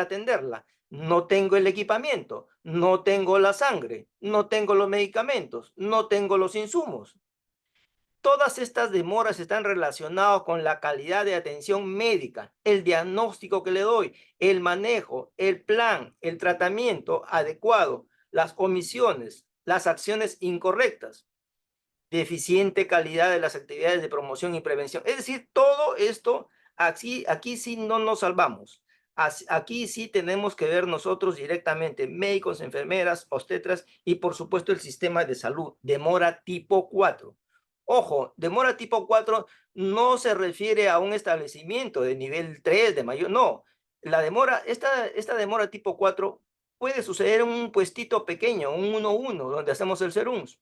atenderla. No tengo el equipamiento, no tengo la sangre, no tengo los medicamentos, no tengo los insumos. Todas estas demoras están relacionadas con la calidad de atención médica, el diagnóstico que le doy, el manejo, el plan, el tratamiento adecuado, las omisiones, las acciones incorrectas, deficiente calidad de las actividades de promoción y prevención. Es decir, todo esto, aquí sí no nos salvamos. Aquí sí tenemos que ver nosotros directamente, médicos, enfermeras, obstetras y por supuesto el sistema de salud. Demora tipo 4. Ojo, demora tipo 4 no se refiere a un establecimiento de nivel 3 de mayor, no. La demora, esta demora tipo 4 puede suceder en un puestito pequeño, un 1-1, donde hacemos el serums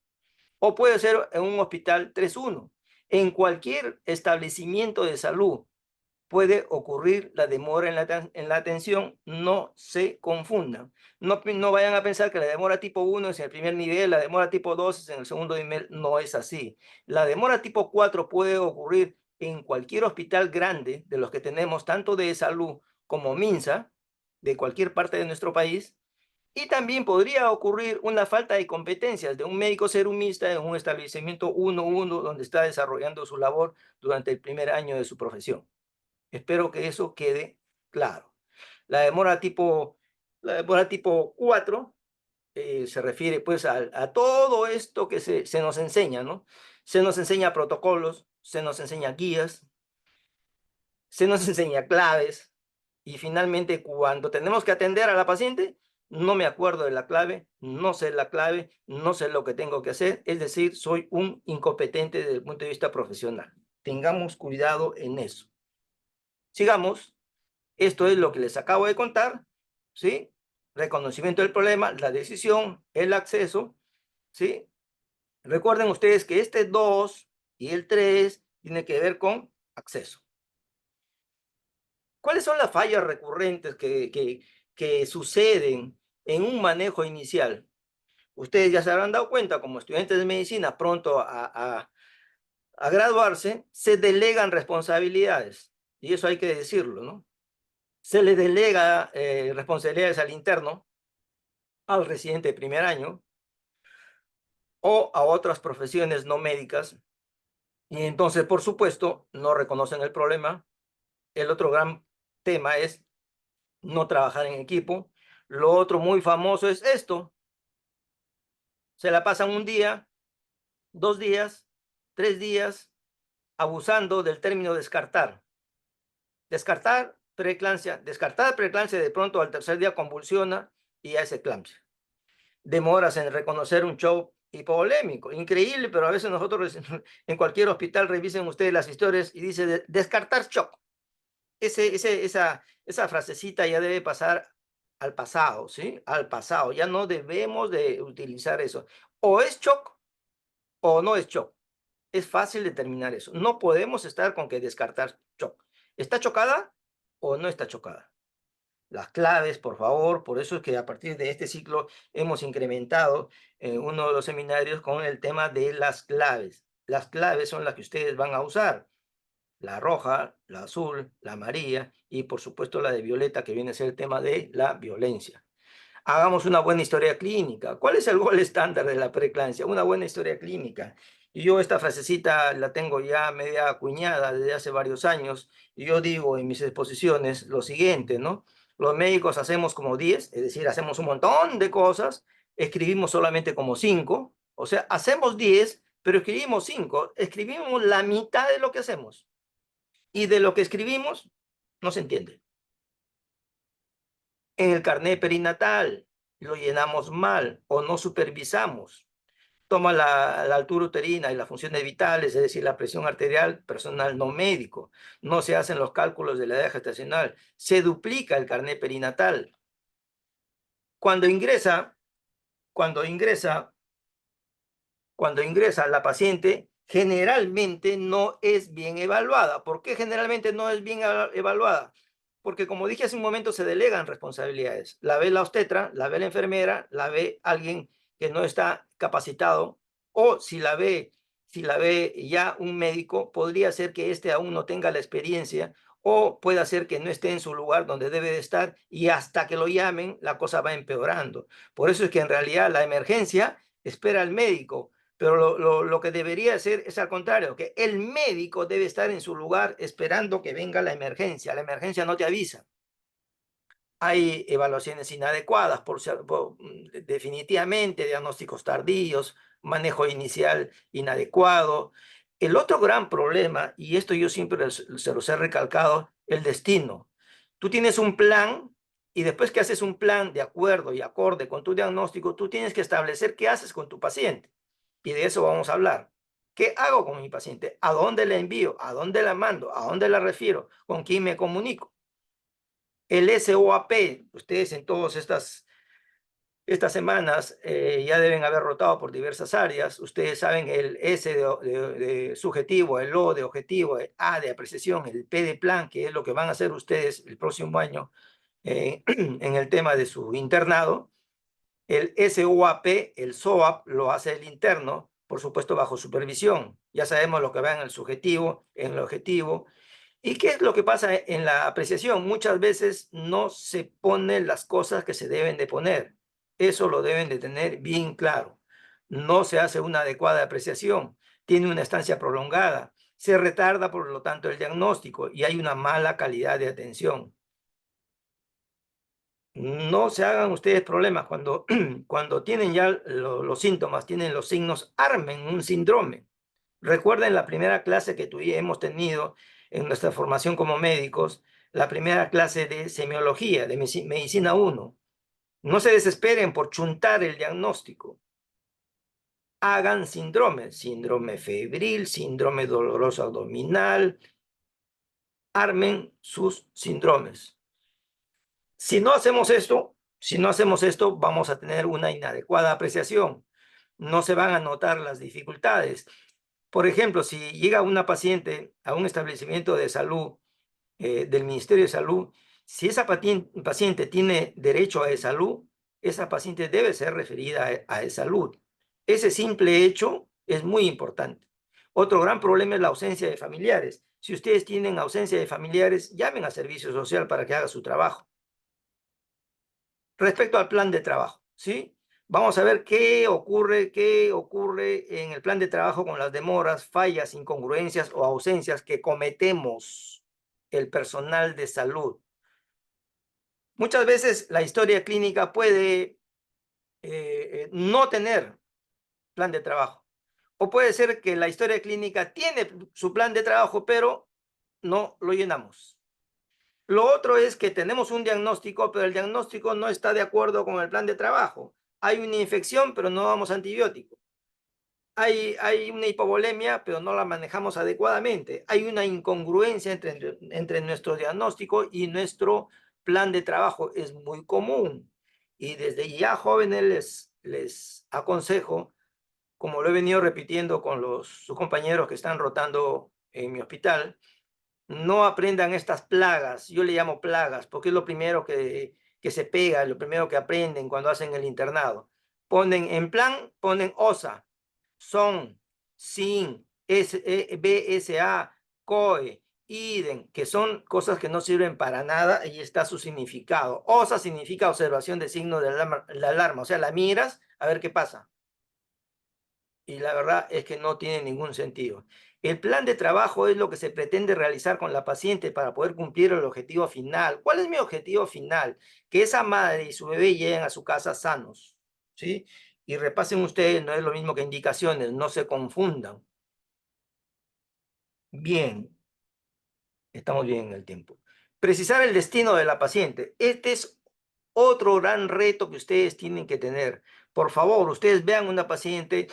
o puede ser en un hospital 3-1. En cualquier establecimiento de salud puede ocurrir la demora en la atención, no se confundan. No vayan a pensar que la demora tipo 1 es en el primer nivel, la demora tipo 2 es en el segundo nivel, no es así. La demora tipo 4 puede ocurrir en cualquier hospital grande de los que tenemos, tanto de salud como MINSA, de cualquier parte de nuestro país, y también podría ocurrir una falta de competencias de un médico serumista en un establecimiento 1-1 donde está desarrollando su labor durante el primer año de su profesión. Espero que eso quede claro. La demora tipo, la demora tipo 4 se refiere pues a todo esto que se nos enseña, ¿no? Se nos enseña protocolos, se nos enseña guías, se nos enseña claves y finalmente cuando tenemos que atender a la paciente, no me acuerdo de la clave, no sé la clave, no sé lo que tengo que hacer, es decir, soy un incompetente desde el punto de vista profesional. Tengamos cuidado en eso. Sigamos. Esto es lo que les acabo de contar, ¿sí? Reconocimiento del problema, la decisión, el acceso, ¿sí? Recuerden ustedes que este 2 y el 3 tiene que ver con acceso. ¿Cuáles son las fallas recurrentes que suceden en un manejo inicial? Ustedes ya se habrán dado cuenta, como estudiantes de medicina pronto a graduarse, se delegan responsabilidades. Y eso hay que decirlo, ¿no? Se le delega responsabilidades al interno, al residente de primer año o a otras profesiones no médicas. Y entonces, por supuesto, no reconocen el problema. El otro gran tema es no trabajar en equipo. Lo otro muy famoso es esto. Se la pasan un día, 2 días, 3 días, abusando del término descartar. Descartar preeclampsia, de pronto al tercer día convulsiona y ya es eclampsia. Demoras en reconocer un shock hipovolémico. Increíble, pero a veces nosotros en cualquier hospital revisen ustedes las historias y dice descartar shock. Esa frasecita ya debe pasar al pasado, ¿sí? Al pasado. Ya no debemos de utilizar eso. O es shock o no es shock. Es fácil determinar eso. No podemos estar con que descartar shock. ¿Está chocada o no está chocada? Las claves, por favor. Por eso es que a partir de este ciclo hemos incrementado uno de los seminarios con el tema de las claves. Las claves son las que ustedes van a usar. La roja, la azul, la amarilla y por supuesto la de violeta, que viene a ser el tema de la violencia. Hagamos una buena historia clínica. ¿Cuál es el gol estándar de la preeclampsia? Una buena historia clínica. Y yo esta frasecita la tengo ya media acuñada desde hace varios años. Y yo digo en mis exposiciones lo siguiente, ¿no? Los médicos hacemos como 10, es decir, hacemos un montón de cosas, escribimos solamente como 5. O sea, hacemos 10, pero escribimos 5. Escribimos la mitad de lo que hacemos. Y de lo que escribimos, no se entiende. En el carnet perinatal lo llenamos mal o no supervisamos. Toma la altura uterina y las funciones vitales, es decir, la presión arterial, personal no médico. No se hacen los cálculos de la edad gestacional. Se duplica el carnet perinatal. Cuando ingresa, cuando ingresa, cuando ingresa la paciente, generalmente no es bien evaluada. ¿Por qué generalmente no es bien evaluada? Porque como dije hace un momento, se delegan responsabilidades. La ve la obstetra, la ve la enfermera, la ve alguien que no está capacitado, o si la ve ya un médico, podría ser que éste aún no tenga la experiencia o puede ser que no esté en su lugar donde debe de estar y hasta que lo llamen la cosa va empeorando. Por eso es que en realidad la emergencia espera al médico, pero lo que debería ser es al contrario, que el médico debe estar en su lugar esperando que venga la emergencia. La emergencia no te avisa. Hay evaluaciones inadecuadas, definitivamente, diagnósticos tardíos, manejo inicial inadecuado. El otro gran problema, y esto yo siempre se los he recalcado, el destino. Tú tienes un plan y después que haces un plan de acuerdo y acorde con tu diagnóstico, tú tienes que establecer qué haces con tu paciente. Y de eso vamos a hablar. ¿Qué hago con mi paciente? ¿A dónde la envío? ¿A dónde la mando? ¿A dónde la refiero? ¿Con quién me comunico? El SOAP, ustedes en todas estas semanas ya deben haber rotado por diversas áreas. Ustedes saben el S de subjetivo, el O de objetivo, el A de apreciación, el P de plan, que es lo que van a hacer ustedes el próximo año en el tema de su internado. El SOAP, el SOAP, lo hace el interno, por supuesto bajo supervisión. Ya sabemos lo que va en el subjetivo, en el objetivo. ¿Y qué es lo que pasa en la apreciación? Muchas veces no se ponen las cosas que se deben de poner. Eso lo deben de tener bien claro. No se hace una adecuada apreciación, tiene una estancia prolongada, se retarda por lo tanto el diagnóstico y hay una mala calidad de atención. No se hagan ustedes problemas cuando, cuando tienen ya los síntomas, tienen los signos, armen un síndrome. Recuerden la primera clase que hemos tenido en nuestra formación como médicos, la primera clase de semiología, de medicina 1. No se desesperen por chuntar el diagnóstico. Hagan síndrome, síndrome febril, síndrome doloroso abdominal, armen sus síndromes. Si no hacemos esto, vamos a tener una inadecuada apreciación. No se van a notar las dificultades. Por ejemplo, si llega una paciente a un establecimiento de salud del Ministerio de Salud, si esa paciente tiene derecho a salud, esa paciente debe ser referida a salud. Ese simple hecho es muy importante. Otro gran problema es la ausencia de familiares. Si ustedes tienen ausencia de familiares, llamen a servicio social para que haga su trabajo. Respecto al plan de trabajo, ¿sí? Vamos a ver qué ocurre en el plan de trabajo con las demoras, fallas, incongruencias o ausencias que cometemos el personal de salud. Muchas veces la historia clínica puede no tener plan de trabajo. O puede ser que la historia clínica tiene su plan de trabajo, pero no lo llenamos. Lo otro es que tenemos un diagnóstico, pero el diagnóstico no está de acuerdo con el plan de trabajo. Hay una infección, pero no damos antibiótico. Hay una hipovolemia, pero no la manejamos adecuadamente. Hay una incongruencia entre nuestro diagnóstico y nuestro plan de trabajo. Es muy común. Y desde ya jóvenes les aconsejo, como lo he venido repitiendo con sus compañeros que están rotando en mi hospital, no aprendan estas plagas. Yo le llamo plagas porque es lo primero que se pega, lo primero que aprenden cuando hacen el internado. En plan, ponen OSA, son, sin, BSA, COE, IDEN, que son cosas que no sirven para nada y está su significado. OSA significa observación de signos de alarma, o sea, la miras a ver qué pasa. Y la verdad es que no tiene ningún sentido. El plan de trabajo es lo que se pretende realizar con la paciente para poder cumplir el objetivo final. ¿Cuál es mi objetivo final? Que esa madre y su bebé lleguen a su casa sanos, ¿sí? Y repasen ustedes, no es lo mismo que indicaciones, no se confundan. Bien, estamos bien en el tiempo. Precisar el destino de la paciente. Este es otro gran reto que ustedes tienen que tener. Por favor, ustedes vean una paciente,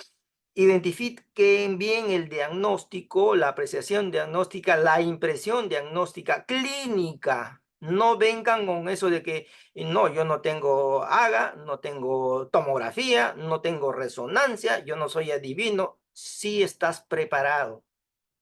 identifiquen bien el diagnóstico, la apreciación diagnóstica, la impresión diagnóstica clínica. No vengan con eso de que no, yo no tengo AGA, no tengo tomografía, no tengo resonancia, yo no soy adivino. Sí estás preparado.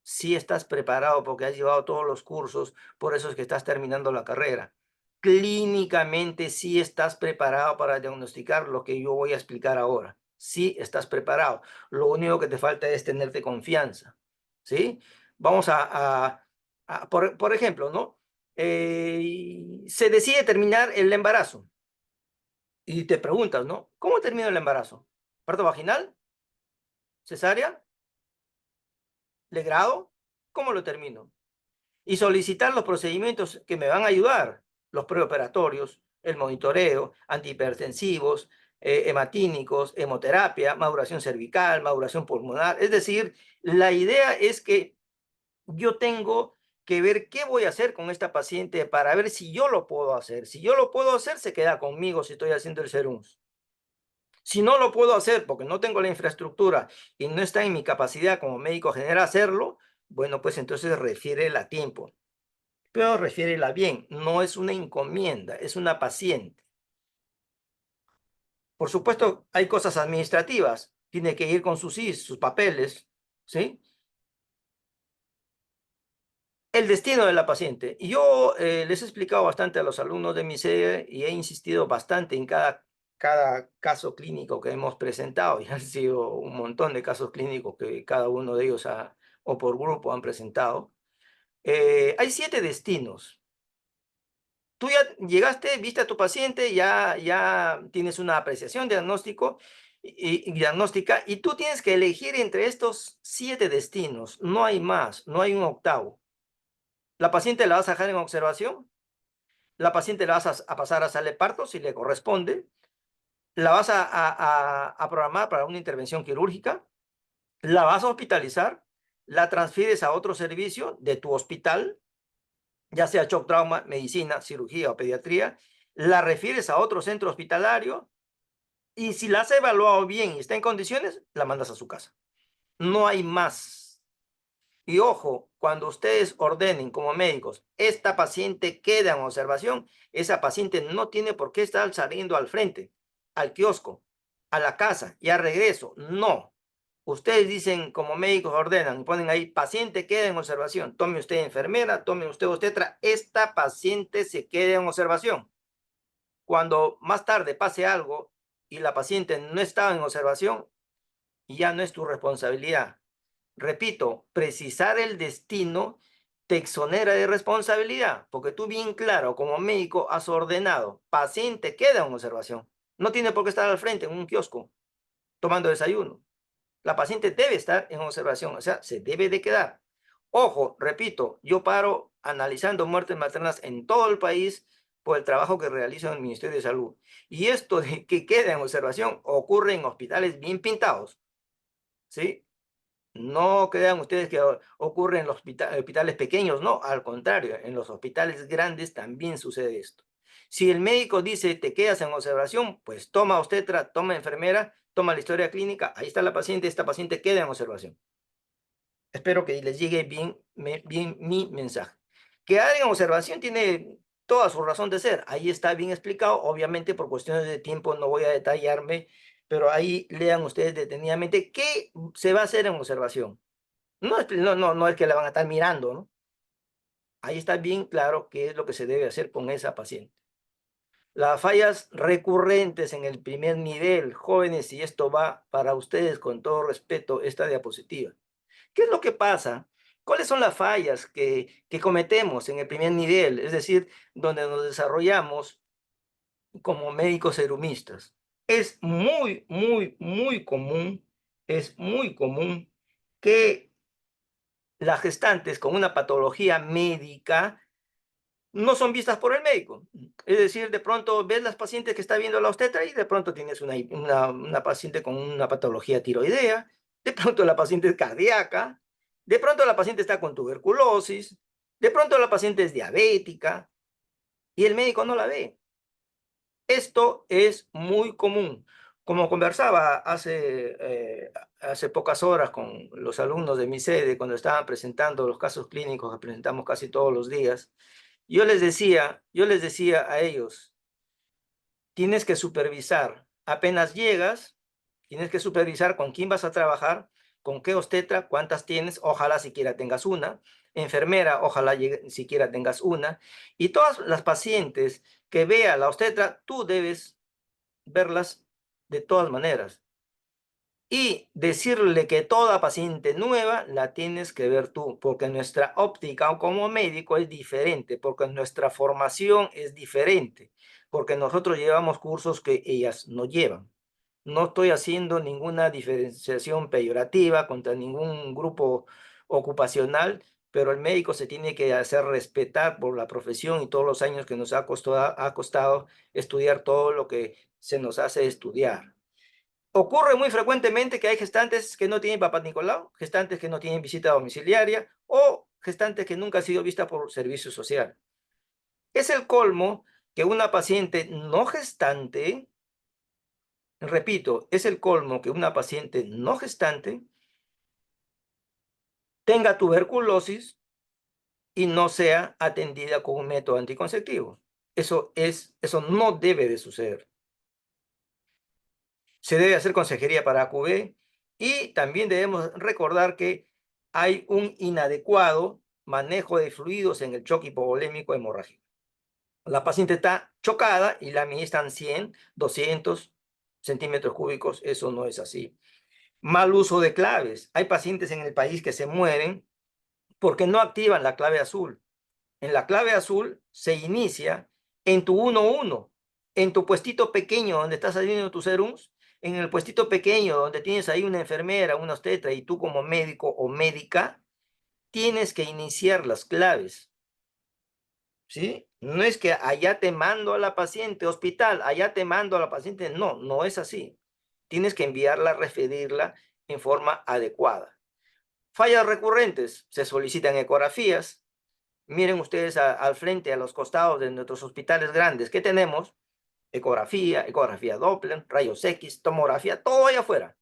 Sí estás preparado porque has llevado todos los cursos, por eso es que estás terminando la carrera. Clínicamente sí estás preparado para diagnosticar lo que yo voy a explicar ahora. Sí estás preparado. Lo único que te falta es tenerte confianza. ¿Sí? Vamos a Por ejemplo, ¿no? Se decide terminar el embarazo y te preguntas, ¿no? ¿Cómo termino el embarazo? ¿Parto vaginal? ¿Cesárea? ¿Legrado? ¿Cómo lo termino? Y solicitar los procedimientos que me van a ayudar, los preoperatorios, el monitoreo, antihipertensivos, hematínicos, hemoterapia, maduración cervical, maduración pulmonar. Es decir, la idea es que yo tengo que ver qué voy a hacer con esta paciente para ver si yo lo puedo hacer. Si yo lo puedo hacer, se queda conmigo si estoy haciendo el serum. Si no lo puedo hacer porque no tengo la infraestructura y no está en mi capacidad como médico general hacerlo, bueno, pues entonces refiérela a tiempo. Pero refiérela bien, no es una encomienda, es una paciente. Por supuesto, hay cosas administrativas, tiene que ir con sus CIS, sus papeles, ¿sí? El destino de la paciente. Y yo les he explicado bastante a los alumnos de mi sede y he insistido bastante en cada caso clínico que hemos presentado, y han sido un montón de casos clínicos que cada uno de ellos o por grupo han presentado. Hay 7 destinos. Tú ya llegaste, viste a tu paciente, ya tienes una apreciación diagnóstico y diagnóstica, y tú tienes que elegir entre estos 7 destinos. No hay más, no hay un octavo. La paciente la vas a dejar en observación, la paciente la vas a pasar a sala de parto si le corresponde, la vas a programar para una intervención quirúrgica, la vas a hospitalizar, la transfieres a otro servicio de tu hospital, ya sea shock trauma, medicina, cirugía o pediatría, la refieres a otro centro hospitalario y si la has evaluado bien y está en condiciones, la mandas a su casa. No hay más. Y ojo, cuando ustedes ordenen como médicos, esta paciente queda en observación, esa paciente no tiene por qué estar saliendo al frente, al kiosco, a la casa, ya regreso. No. Ustedes dicen, como médicos ordenan, ponen ahí, paciente queda en observación. Tome usted enfermera, tome usted obstetra, esta paciente se queda en observación. Cuando más tarde pase algo y la paciente no estaba en observación, ya no es tu responsabilidad. Repito, precisar el destino te exonera de responsabilidad, porque tú bien claro, como médico, has ordenado, paciente queda en observación. No tiene por qué estar al frente en un kiosco tomando desayuno. La paciente debe estar en observación, o sea, se debe de quedar. Ojo, repito, yo paro analizando muertes maternas en todo el país por el trabajo que realizo en el Ministerio de Salud. Y esto de que queda en observación ocurre en hospitales bien pintados, ¿sí? No crean ustedes que ocurre en los hospitales pequeños, no, al contrario, en los hospitales grandes también sucede esto. Si el médico dice te quedas en observación, pues toma obstetra, toma enfermera, toma la historia clínica, ahí está la paciente, esta paciente queda en observación. Espero que les llegue bien mi mensaje. Quedar en observación tiene toda su razón de ser. Ahí está bien explicado. Obviamente, por cuestiones de tiempo no voy a detallarme, pero ahí lean ustedes detenidamente qué se va a hacer en observación. No es que la van a estar mirando, ¿no? Ahí está bien claro qué es lo que se debe hacer con esa paciente. Las fallas recurrentes en el primer nivel, jóvenes, y esto va para ustedes con todo respeto, esta diapositiva. ¿Qué es lo que pasa? ¿Cuáles son las fallas que cometemos en el primer nivel? Es decir, donde nos desarrollamos como médicos serumistas. Es es muy común que las gestantes con una patología médica no son vistas por el médico. Es decir, de pronto ves las pacientes que está viendo la obstetra y de pronto tienes una paciente con una patología tiroidea, de pronto la paciente es cardíaca, de pronto la paciente está con tuberculosis, de pronto la paciente es diabética y el médico no la ve. Esto es muy común. Como conversaba hace pocas horas con los alumnos de mi sede cuando estaban presentando los casos clínicos que presentamos casi todos los días, yo les decía a ellos, tienes que supervisar, apenas llegas, tienes que supervisar con quién vas a trabajar, con qué obstetra, cuántas tienes, ojalá siquiera tengas una, enfermera, ojalá siquiera tengas una, y todas las pacientes que vea la obstetra, tú debes verlas de todas maneras. Y decirle que toda paciente nueva la tienes que ver tú, porque nuestra óptica como médico es diferente, porque nuestra formación es diferente, porque nosotros llevamos cursos que ellas no llevan. No estoy haciendo ninguna diferenciación peyorativa contra ningún grupo ocupacional, pero el médico se tiene que hacer respetar por la profesión y todos los años que nos ha costado estudiar todo lo que se nos hace estudiar. Ocurre muy frecuentemente que hay gestantes que no tienen papá Nicolau, gestantes que no tienen visita domiciliaria o gestantes que nunca han sido vistas por servicio social. Es el colmo que una paciente no gestante, repito, es el colmo que una paciente no gestante tenga tuberculosis y no sea atendida con un método anticonceptivo. Eso no debe de suceder. Se debe hacer consejería para AQB y también debemos recordar que hay un inadecuado manejo de fluidos en el choque hipovolémico hemorrágico. La paciente está chocada y la administran 100, 200 centímetros cúbicos. Eso no es así. Mal uso de claves. Hay pacientes en el país que se mueren porque no activan la clave azul. En la clave azul se inicia en tu 1-1, en tu puestito pequeño donde estás saliendo tus serums, en el puestito pequeño donde tienes ahí una enfermera, una obstetra y tú como médico o médica, tienes que iniciar las claves, ¿sí? No es que allá te mando a la paciente, hospital, allá te mando a la paciente, no, no es así. Tienes que enviarla, referirla en forma adecuada. Fallas recurrentes, se solicitan ecografías. Miren ustedes al frente, a los costados de nuestros hospitales grandes, ¿qué tenemos? Ecografía Doppler, rayos X, tomografía, todo allá afuera.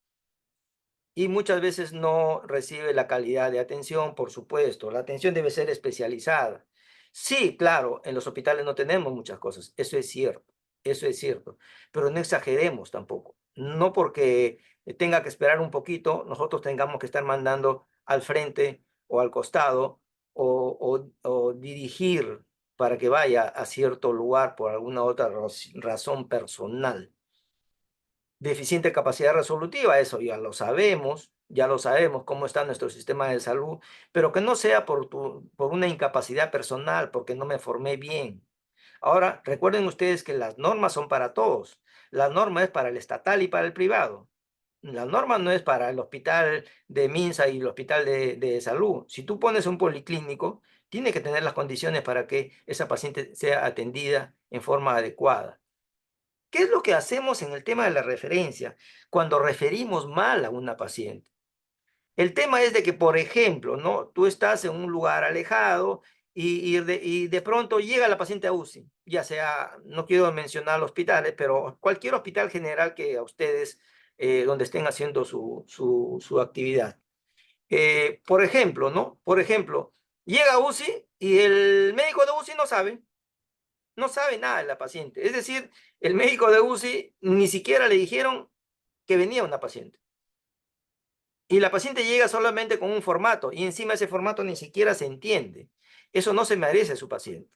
Y muchas veces no recibe la calidad de atención, por supuesto. La atención debe ser especializada. Sí, claro, en los hospitales no tenemos muchas cosas, eso es cierto, pero no exageremos tampoco. No porque tenga que esperar un poquito, nosotros tengamos que estar mandando al frente o al costado o dirigir para que vaya a cierto lugar por alguna otra razón personal. Deficiente capacidad resolutiva, eso ya lo sabemos cómo está nuestro sistema de salud, pero que no sea por una incapacidad personal, porque no me formé bien. Ahora, recuerden ustedes que las normas son para todos. La norma es para el estatal y para el privado. La norma no es para el hospital de Minsa y el hospital de salud. Si tú pones un policlínico, tiene que tener las condiciones para que esa paciente sea atendida en forma adecuada. ¿Qué es lo que hacemos en el tema de la referencia cuando referimos mal a una paciente? El tema es de que, por ejemplo, ¿no? Tú estás en un lugar alejado y de pronto llega la paciente a UCI, ya sea, no quiero mencionar hospitales, pero cualquier hospital general que a ustedes, donde estén haciendo su actividad. Por ejemplo, ¿no? Por ejemplo, llega a UCI y el médico de UCI no sabe nada de la paciente. Es decir, el médico de UCI ni siquiera le dijeron que venía una paciente. Y la paciente llega solamente con un formato y encima ese formato ni siquiera se entiende. Eso no se merece su paciente.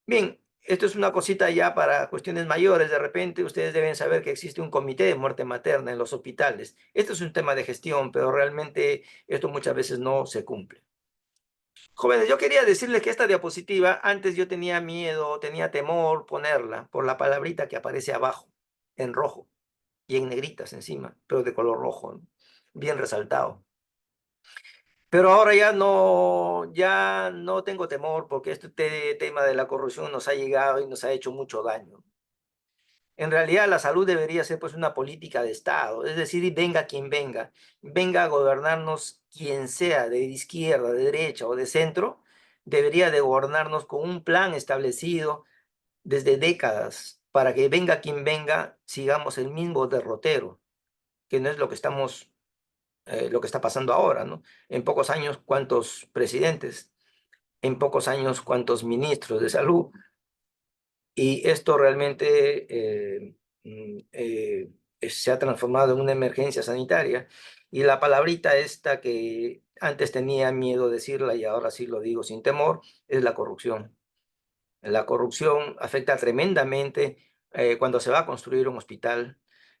Bien, esto es una cosita ya para cuestiones mayores. De repente ustedes deben saber que existe un comité de muerte materna en los hospitales. Esto es un tema de gestión, pero realmente esto muchas veces no se cumple. Jóvenes, yo quería decirles que esta diapositiva, antes yo tenía miedo, tenía temor ponerla por la palabrita que aparece abajo, en rojo y en negritas encima, pero de color rojo, ¿no? Bien resaltado. Pero ahora ya no tengo temor porque este tema de la corrupción nos ha llegado y nos ha hecho mucho daño. En realidad la salud debería ser pues una política de Estado, es decir, venga quien venga, venga a gobernarnos quien sea, de izquierda, de derecha o de centro, debería de gobernarnos con un plan establecido desde décadas para que venga quien venga, sigamos el mismo derrotero, que no es lo que está pasando ahora, ¿no? En pocos años, ¿cuántos presidentes? En pocos años, ¿cuántos ministros de salud? Y esto realmente se ha transformado en una emergencia sanitaria. Y la palabrita esta que antes tenía miedo decirla y ahora sí lo digo sin temor, es la corrupción. La corrupción afecta tremendamente cuando se va a construir un hospital.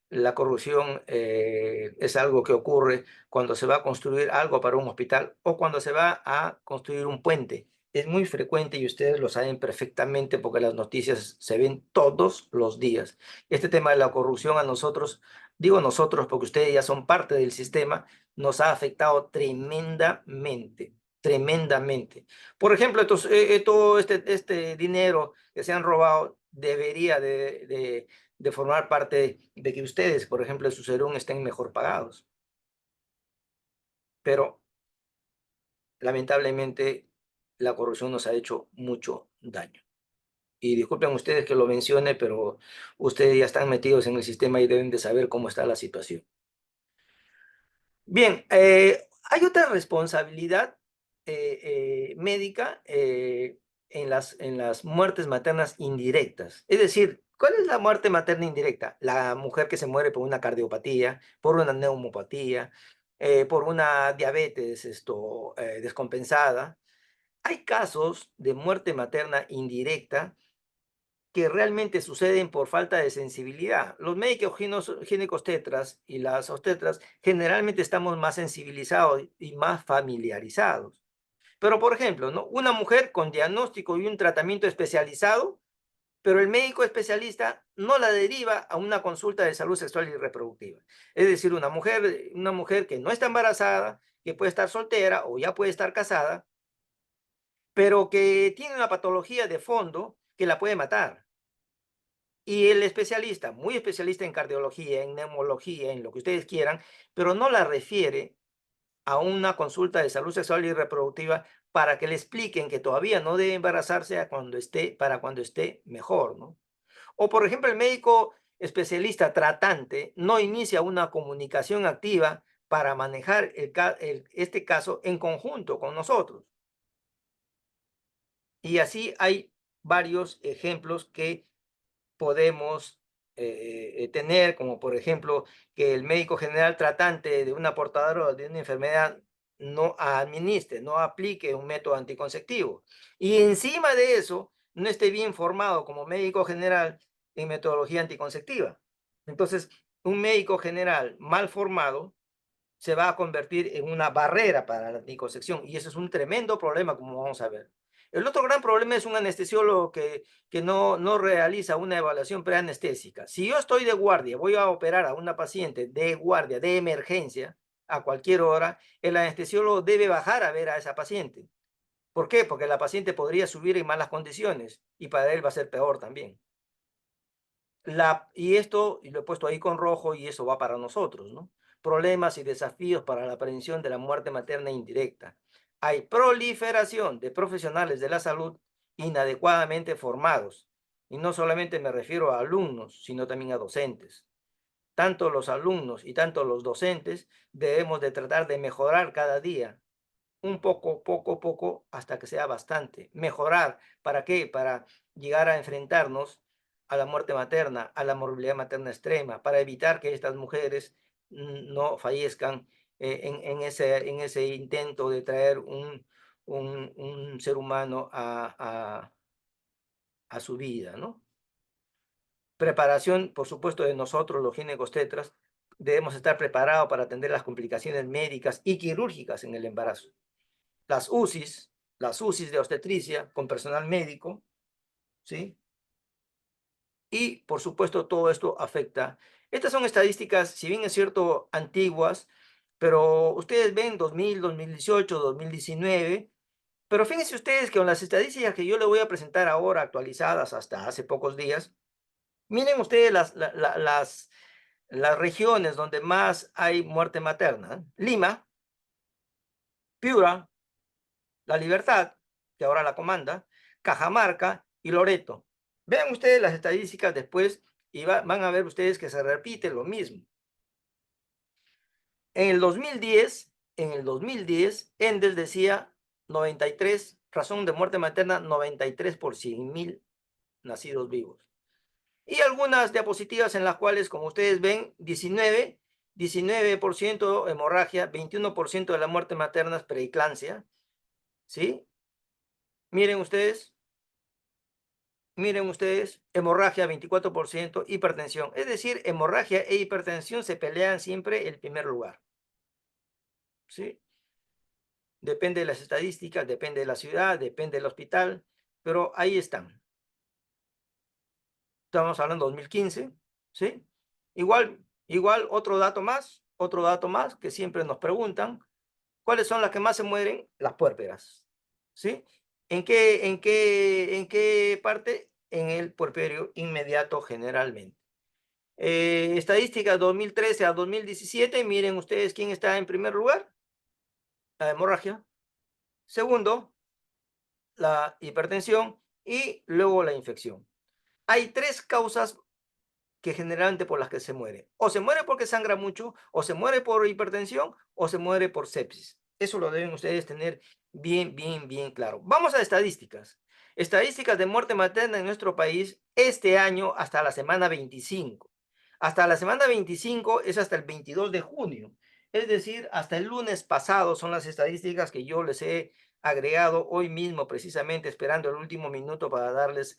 La corrupción es algo que ocurre cuando se va a construir algo para un hospital o cuando se va a construir un puente. Es muy frecuente y ustedes lo saben perfectamente porque las noticias se ven todos los días. Este tema de la corrupción a nosotros, digo nosotros porque ustedes ya son parte del sistema, nos ha afectado tremendamente, tremendamente. Por ejemplo, todo este dinero que se han robado debería de formar parte de que ustedes, por ejemplo, en su Sucederún estén mejor pagados. Pero lamentablemente la corrupción nos ha hecho mucho daño. Y disculpen ustedes que lo mencione, pero ustedes ya están metidos en el sistema y deben de saber cómo está la situación. Bien, hay otra responsabilidad médica en las muertes maternas indirectas. Es decir, ¿cuál es la muerte materna indirecta? La mujer que se muere por una cardiopatía, por una neumopatía, por una diabetes descompensada. Hay casos de muerte materna indirecta que realmente suceden por falta de sensibilidad. Los médicos ginecobstetras y las obstetras generalmente estamos más sensibilizados y más familiarizados. Pero, por ejemplo, ¿no? Una mujer con diagnóstico y un tratamiento especializado, pero el médico especialista no la deriva a una consulta de salud sexual y reproductiva. Es decir, una mujer que no está embarazada, que puede estar soltera o ya puede estar casada, pero que tiene una patología de fondo que la puede matar. Y el especialista, muy especialista en cardiología, en neumología, en lo que ustedes quieran, pero no la refiere a una consulta de salud sexual y reproductiva para que le expliquen que todavía no debe embarazarse para cuando esté mejor, ¿no? O, por ejemplo, el médico especialista tratante no inicia una comunicación activa para manejar este caso en conjunto con nosotros. Y así hay varios ejemplos que podemos tener, como por ejemplo que el médico general tratante de una portadora de una enfermedad no administre, no aplique un método anticonceptivo. Y encima de eso, no esté bien formado como médico general en metodología anticonceptiva. Entonces, un médico general mal formado se va a convertir en una barrera para la anticoncepción y eso es un tremendo problema, como vamos a ver. El otro gran problema es un anestesiólogo que no realiza una evaluación preanestésica. Si yo estoy de guardia, voy a operar a una paciente de guardia, de emergencia, a cualquier hora, el anestesiólogo debe bajar a ver a esa paciente. ¿Por qué? Porque la paciente podría subir en malas condiciones y para él va a ser peor también. Y esto, y lo he puesto ahí con rojo, y eso va para nosotros, ¿no? Problemas y desafíos para la prevención de la muerte materna indirecta. Hay proliferación de profesionales de la salud inadecuadamente formados. Y no solamente me refiero a alumnos, sino también a docentes. Tanto los alumnos y tanto los docentes debemos de tratar de mejorar cada día un poco, poco, poco, hasta que sea bastante. Mejorar, ¿para qué? Para llegar a enfrentarnos a la muerte materna, a la morbilidad materna extrema, para evitar que estas mujeres no fallezcan en ese intento de traer un ser humano a su vida, ¿no? Preparación, por supuesto, de nosotros, los ginecobstetras, debemos estar preparados para atender las complicaciones médicas y quirúrgicas en el embarazo. Las UCIs, las UCIs de obstetricia con personal médico, ¿sí? Y, por supuesto, todo esto afecta. Estas son estadísticas, si bien es cierto, antiguas, pero ustedes ven 2000, 2018, 2019, pero fíjense ustedes que con las estadísticas que yo les voy a presentar ahora, actualizadas hasta hace pocos días, miren ustedes las regiones donde más hay muerte materna. Lima, Piura, La Libertad, que ahora la comanda, Cajamarca y Loreto. Vean ustedes las estadísticas después y van a ver ustedes que se repite lo mismo. En el 2010, Endel decía 93, razón de muerte materna 93 por 100.000 nacidos vivos. Y algunas diapositivas en las cuales, como ustedes ven, 19% hemorragia, 21% de la muerte materna es preeclampsia, ¿sí? Miren ustedes, Miren ustedes, hemorragia 24%, hipertensión. Es decir, hemorragia e hipertensión se pelean siempre el primer lugar. ¿Sí? Depende de las estadísticas, depende de la ciudad, depende del hospital, pero ahí están. Estamos hablando de 2015, ¿sí? Igual otro dato más que siempre nos preguntan, ¿cuáles son las que más se mueren? Las puérperas, ¿sí? ¿En qué parte? En el puerperio inmediato generalmente. Estadísticas 2013 a 2017, miren ustedes quién está en primer lugar, la hemorragia. Segundo, la hipertensión y luego la infección. Hay tres causas que generalmente por las que se muere. O se muere porque sangra mucho, o se muere por hipertensión, o se muere por sepsis. Eso lo deben ustedes tener bien claro. Vamos a estadísticas. Estadísticas de muerte materna en nuestro país este año hasta la semana 25. Hasta la semana 25 es hasta el 22 de junio. Es decir, hasta el lunes pasado son las estadísticas que yo les he agregado hoy mismo, precisamente esperando el último minuto para darles,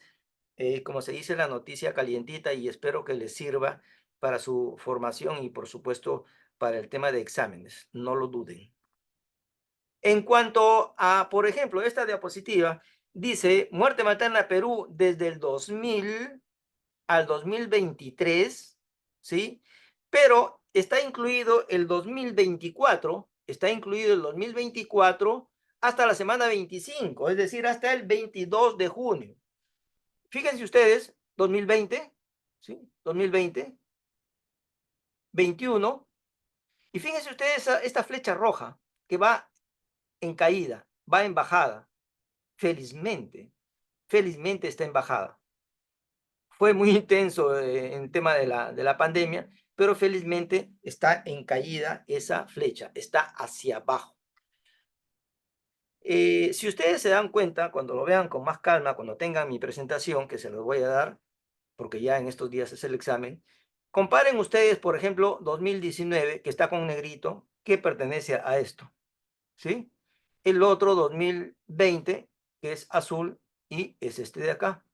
como se dice, la noticia calientita, y espero que les sirva para su formación y, por supuesto, para el tema de exámenes. No lo duden. En cuanto a, por ejemplo, esta diapositiva, dice muerte materna Perú desde el 2000 al 2023, ¿sí? Pero está incluido el 2024 hasta la semana 25, es decir, hasta el 22 de junio. Fíjense ustedes, 2020, ¿sí? 2020, 21, y fíjense ustedes esta flecha roja que va en caída, va en bajada. Felizmente está en bajada. Fue muy intenso en tema de la pandemia, pero felizmente está en caída esa flecha, está hacia abajo. Si ustedes se dan cuenta, cuando lo vean con más calma, cuando tengan mi presentación, que se los voy a dar, porque ya en estos días es el examen, comparen ustedes, por ejemplo, 2019, que está con negrito, que pertenece a esto, ¿sí? El otro 2020, que es azul, y es este de acá.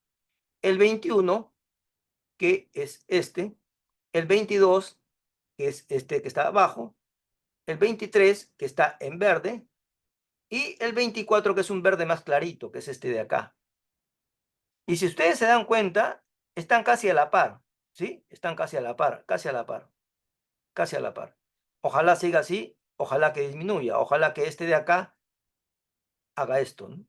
El 21, que es este. El 22, que es este que está abajo. El 23, que está en verde. Y el 24, que es un verde más clarito, que es este de acá. Y si ustedes se dan cuenta, están casi a la par, ¿sí? Están casi a la par, casi a la par, casi a la par. Ojalá siga así, ojalá que disminuya, ojalá que este de acá haga esto, ¿no?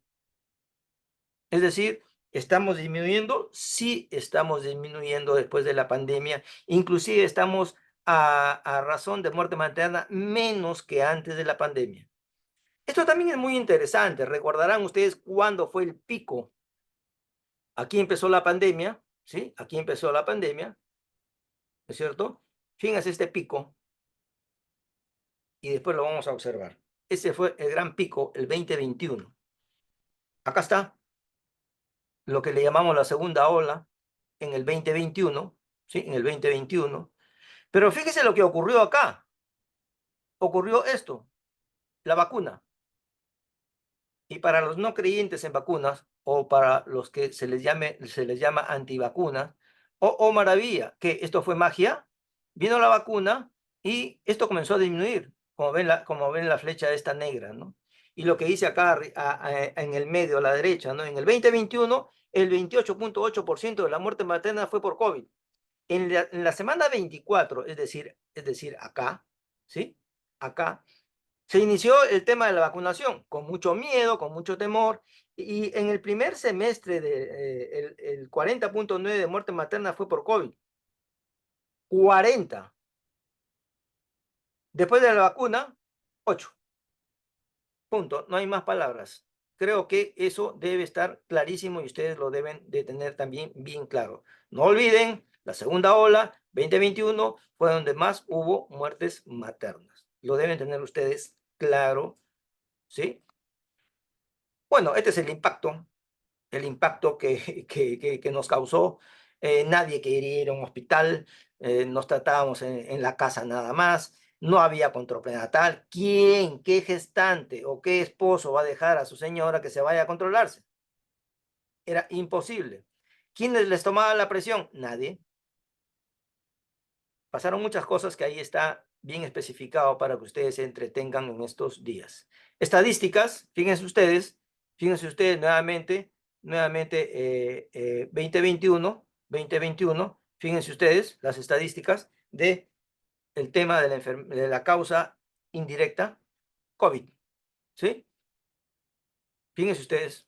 Es decir, ¿estamos disminuyendo? Sí, estamos disminuyendo después de la pandemia. Inclusive estamos a razón de muerte materna menos que antes de la pandemia. Esto también es muy interesante. Recordarán ustedes cuándo fue el pico. Aquí empezó la pandemia, ¿sí? Aquí empezó la pandemia, ¿no es cierto? Fíjense este pico y después lo vamos a observar. Ese fue el gran pico, el 2021. Acá está lo que le llamamos la segunda ola en el 2021, ¿sí? En el 2021. Pero fíjese lo que ocurrió acá. Ocurrió esto, la vacuna. Y para los no creyentes en vacunas, o para los que se les llama antivacunas, oh maravilla, que esto fue magia, vino la vacuna y esto comenzó a disminuir, como ven la flecha esta negra, ¿no? Y lo que dice acá en el medio, a la derecha, ¿no? En el 2021, el 28.8% de la muerte materna fue por COVID. En la semana 24, es decir, acá, ¿sí? Acá, se inició el tema de la vacunación, con mucho miedo, con mucho temor, y en el primer semestre el 40.9 de muerte materna fue por COVID. 40. Después de la vacuna, 8. Punto. No hay más palabras. Creo que eso debe estar clarísimo y ustedes lo deben de tener también bien claro. No olviden, la segunda ola, 2021, fue donde más hubo muertes maternas. Lo deben tener ustedes claro, ¿sí? Bueno, este es el impacto que nos causó. Nadie quería ir a un hospital, nos tratábamos en la casa nada más, no había control prenatal. ¿Quién, qué gestante o qué esposo va a dejar a su señora que se vaya a controlarse? Era imposible. ¿Quiénes les tomaba la presión? Nadie. Pasaron muchas cosas que ahí está bien especificado para que ustedes se entretengan en estos días. Estadísticas, fíjense ustedes nuevamente 2021, fíjense ustedes las estadísticas de el tema de de la causa indirecta, COVID, ¿sí? Fíjense ustedes.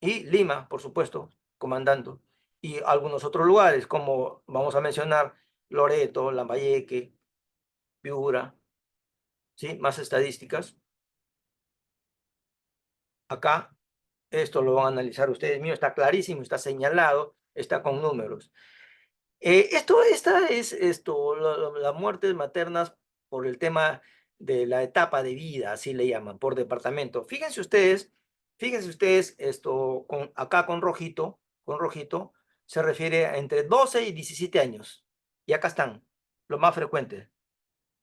Y Lima, por supuesto, comandando. Y algunos otros lugares, como vamos a mencionar, Loreto, Lambayeque, Piura, ¿sí? Más estadísticas. Acá, esto lo van a analizar ustedes. Mío está clarísimo, está señalado, está con números. Esta es las muertes maternas por el tema de la etapa de vida, así le llaman, por departamento. Fíjense ustedes, acá con rojito, se refiere a entre 12 y 17 años. Y acá están, lo más frecuente.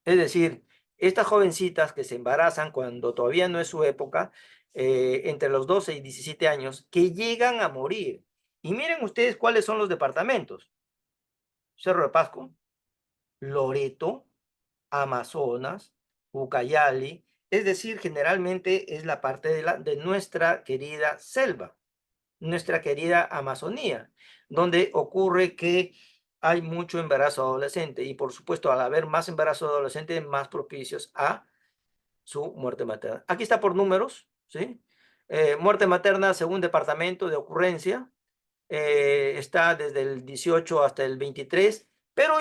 Es decir, estas jovencitas que se embarazan cuando todavía no es su época, entre los 12 y 17 años, que llegan a morir. Y miren ustedes cuáles son los departamentos. Cerro de Pasco, Loreto, Amazonas, Ucayali, es decir, generalmente es la parte de nuestra querida selva, nuestra querida Amazonía, donde ocurre que hay mucho embarazo adolescente y por supuesto al haber más embarazo adolescente, más propicios a su muerte materna. Aquí está por números, ¿sí? Muerte materna según departamento de ocurrencia, está desde el 18 hasta el 23, pero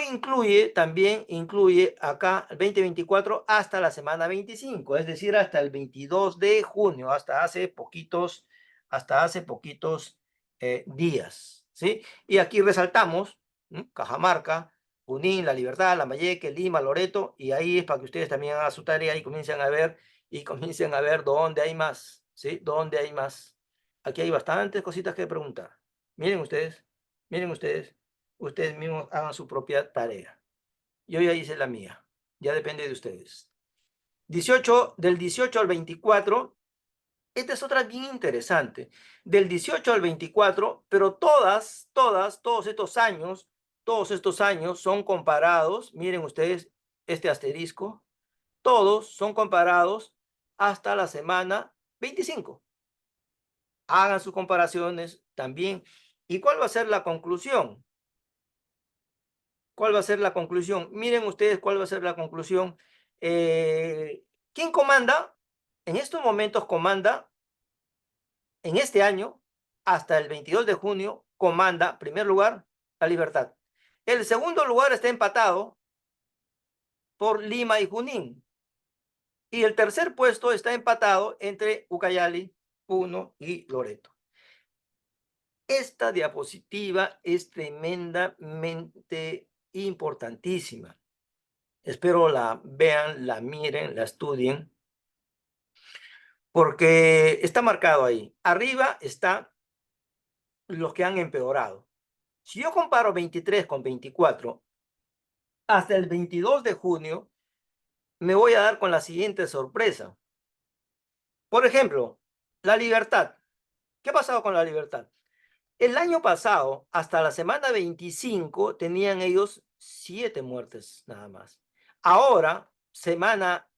también incluye acá el 2024 hasta la semana 25, es decir, hasta el 22 de junio, hasta hace poquitos días, ¿sí? Y aquí resaltamos Cajamarca, Junín, La Libertad, Lambayeque, Lima, Loreto, y ahí es para que ustedes también hagan su tarea y comiencen a ver dónde hay más, ¿sí? ¿Dónde hay más? Aquí hay bastantes cositas que preguntar. Miren ustedes, miren ustedes mismos hagan su propia tarea. Yo ya hice la mía, ya depende de ustedes. Del 18 al 24, esta es otra bien interesante. Del 18 al 24, pero todos estos años son comparados, miren ustedes este asterisco, todos son comparados hasta la semana 25. Hagan sus comparaciones también. ¿Y cuál va a ser la conclusión? ¿Cuál va a ser la conclusión? Miren ustedes cuál va a ser la conclusión. ¿Quién comanda? En estos momentos comanda, en este año, hasta el 22 de junio, comanda, en primer lugar, La Libertad. El segundo lugar está empatado por Lima y Junín. Y el tercer puesto está empatado entre Ucayali, Puno y Loreto. Esta diapositiva es tremendamente importantísima. Espero la vean, la miren, la estudien, porque está marcado ahí. Arriba están los que han empeorado. Si yo comparo 23 con 24, hasta el 22 de junio, me voy a dar con la siguiente sorpresa. Por ejemplo, La Libertad. ¿Qué ha pasado con La Libertad? El año pasado, hasta la semana 25, tenían ellos 7 muertes nada más. Ahora, semana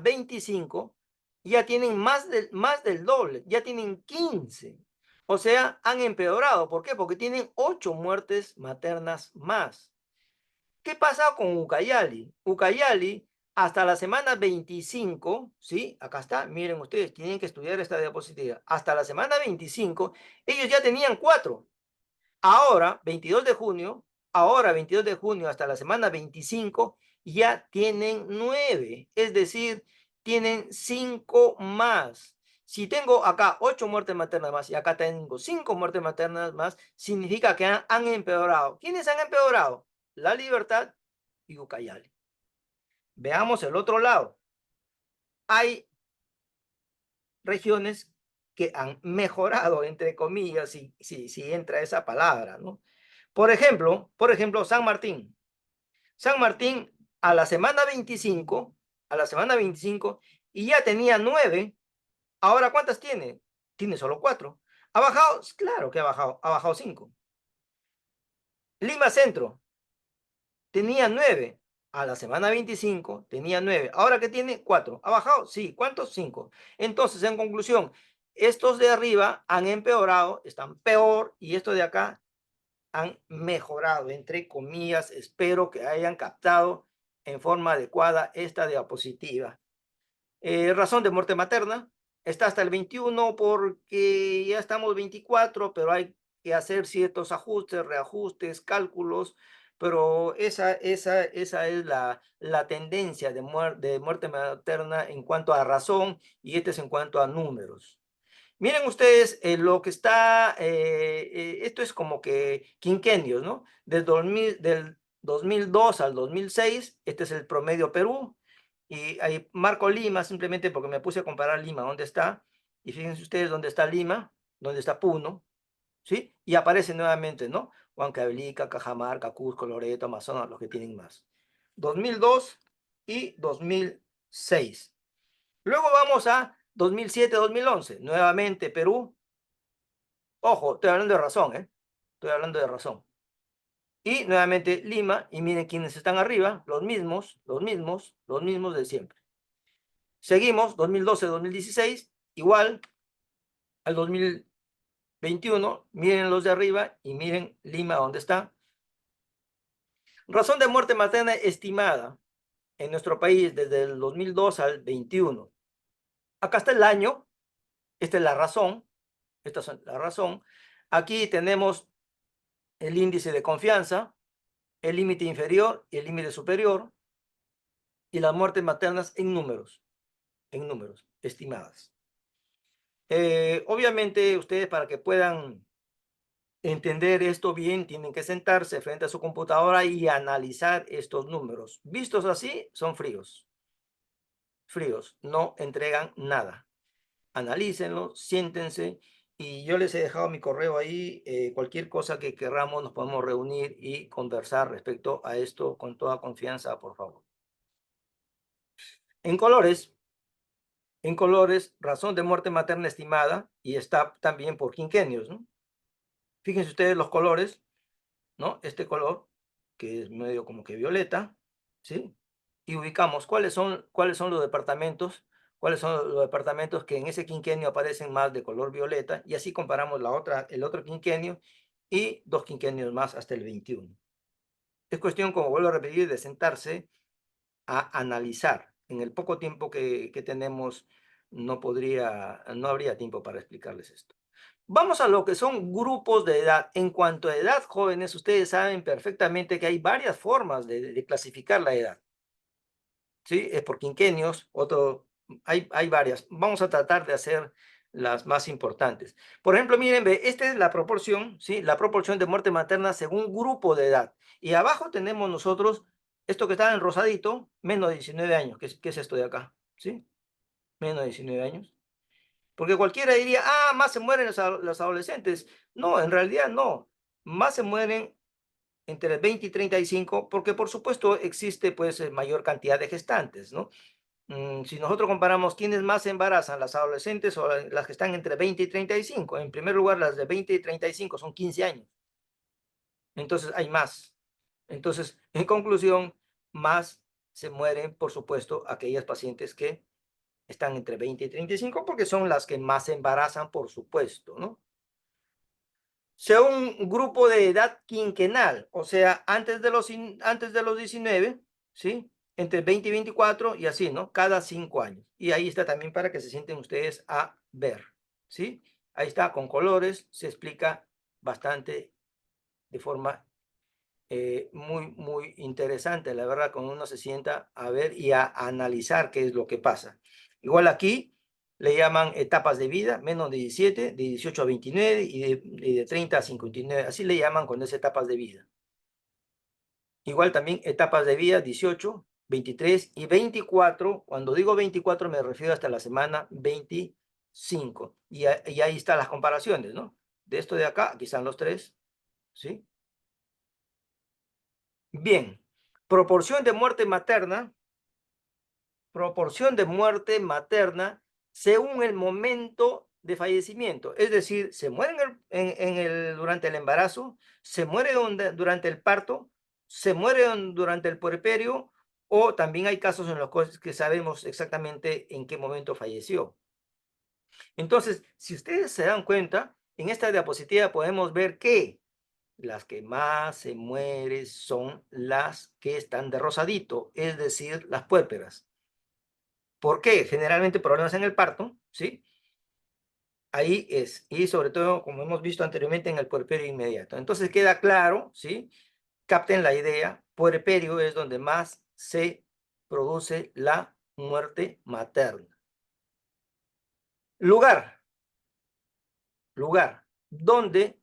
25, ya tienen más del doble, ya tienen 15. O sea, han empeorado. ¿Por qué? Porque tienen 8 muertes maternas más. ¿Qué pasa con Ucayali? Ucayali, hasta la semana 25, ¿sí? Acá está, miren ustedes, tienen que estudiar esta diapositiva. Hasta la semana 25, ellos ya tenían 4. Ahora, 22 de junio, hasta la semana 25, ya tienen 9. Es decir, tienen 5 más. Si tengo acá 8 muertes maternas más y acá tengo 5 muertes maternas más, significa que han empeorado. ¿Quiénes han empeorado? La Libertad y Ucayali. Veamos el otro lado. Hay regiones que han mejorado, entre comillas, si entra esa palabra, ¿no? Por ejemplo, San Martín. San Martín a la semana 25, y ya tenía 9. Ahora, ¿cuántas tiene? Tiene solo 4. ¿Ha bajado? Claro que ha bajado 5. Lima Centro tenía 9. A la semana 25 tenía 9. Ahora que tiene 4. ¿Ha bajado? Sí. ¿Cuántos? 5. Entonces, en conclusión, estos de arriba han empeorado, están peor, y estos de acá han mejorado, entre comillas. Espero que hayan captado en forma adecuada esta diapositiva. Razón de muerte materna está hasta el 21 porque ya estamos 24, pero hay que hacer ciertos ajustes, reajustes, cálculos, pero esa es la tendencia de muerte materna en cuanto a razón, y este es en cuanto a números. Miren ustedes lo que está, esto es como que quinquenios, ¿no? Del 2002 al 2006, este es el promedio Perú, y ahí marco Lima simplemente porque me puse a comparar Lima, ¿dónde está? Y fíjense ustedes dónde está Lima, dónde está Puno, ¿sí? Y aparece nuevamente, ¿no? Huancavelica, Cajamarca, Cusco, Loreto, Amazonas, los que tienen más. 2002 y 2006. Luego vamos a 2007-2011, nuevamente Perú. Ojo, estoy hablando de razón, ¿eh? Estoy hablando de razón. Y nuevamente Lima, y miren quiénes están arriba, los mismos de siempre. Seguimos, 2012-2016, igual al 2021, miren los de arriba y miren Lima, ¿dónde está? Razón de muerte materna estimada en nuestro país desde el 2002 al 21. Acá está el año, esta es la razón, esta es la razón. Aquí tenemos el índice de confianza, el límite inferior y el límite superior, y las muertes maternas en números estimadas. Obviamente ustedes, para que puedan entender esto bien, tienen que sentarse frente a su computadora y analizar estos números. Vistos así, son fríos, fríos, no entregan nada. Analícenlo, siéntense, y yo les he dejado mi correo ahí. Cualquier cosa que querramos nos podemos reunir y conversar respecto a esto con toda confianza, por favor. En colores, razón de muerte materna estimada, y está también por quinquenios, ¿no? Fíjense ustedes los colores, ¿no? Este color, que es medio como que violeta, ¿sí? Y ubicamos cuáles son los departamentos, cuáles son los departamentos que en ese quinquenio aparecen más de color violeta, y así comparamos el otro quinquenio y 2 quinquenios más hasta el 21. Es cuestión, como vuelvo a repetir, de sentarse a analizar. En el poco tiempo que tenemos, no habría tiempo para explicarles esto. Vamos a lo que son grupos de edad. En cuanto a edad, jóvenes, ustedes saben perfectamente que hay varias formas de clasificar la edad, ¿sí? Es por quinquenios, hay varias. Vamos a tratar de hacer las más importantes. Por ejemplo, miren, ve, esta es la proporción, ¿sí? La proporción de muerte materna según grupo de edad. Y abajo tenemos nosotros esto que está en rosadito, menos de 19 años. ¿Qué es esto de acá? ¿Sí? Menos de 19 años. Porque cualquiera diría, más se mueren los adolescentes. No, en realidad no. Más se mueren entre 20 y 35, porque por supuesto existe pues mayor cantidad de gestantes, ¿no? Si nosotros comparamos quiénes más se embarazan, las adolescentes o las que están entre 20 y 35, en primer lugar las de 20 y 35 son 15 años, entonces hay más. Entonces, en conclusión, más se mueren, por supuesto, aquellas pacientes que están entre 20 y 35, porque son las que más se embarazan, por supuesto, ¿no? Según grupo de edad quinquenal, o sea, antes de los 19, ¿sí? Entre 20 y 24 y así, ¿no? Cada 5 años. Y ahí está también para que se sienten ustedes a ver, ¿sí? Ahí está, con colores, se explica bastante de forma muy, muy interesante, la verdad, cuando uno se sienta a ver y a analizar qué es lo que pasa. Igual aquí le llaman etapas de vida, menos de 17, de 18 a 29 y de 30 a 59, así le llaman cuando es etapas de vida. Igual también etapas de vida 18, 23 y 24. Cuando digo 24 me refiero hasta la semana 25. Y ahí están las comparaciones, ¿no? De esto de acá, aquí están los tres, ¿sí? Bien, proporción de muerte materna según el momento de fallecimiento, es decir, se muere durante el embarazo, se muere durante el parto, se muere durante el puerperio, o también hay casos en los que sabemos exactamente en qué momento falleció. Entonces, si ustedes se dan cuenta, en esta diapositiva podemos ver que las que más se mueren son las que están de rosadito, es decir, las puérperas. ¿Por qué? Generalmente problemas en el parto, ¿sí? Ahí es, y sobre todo, como hemos visto anteriormente, en el puerperio inmediato. Entonces queda claro, ¿sí? Capten la idea, puerperio es donde más se produce la muerte materna. Lugar, lugar, donde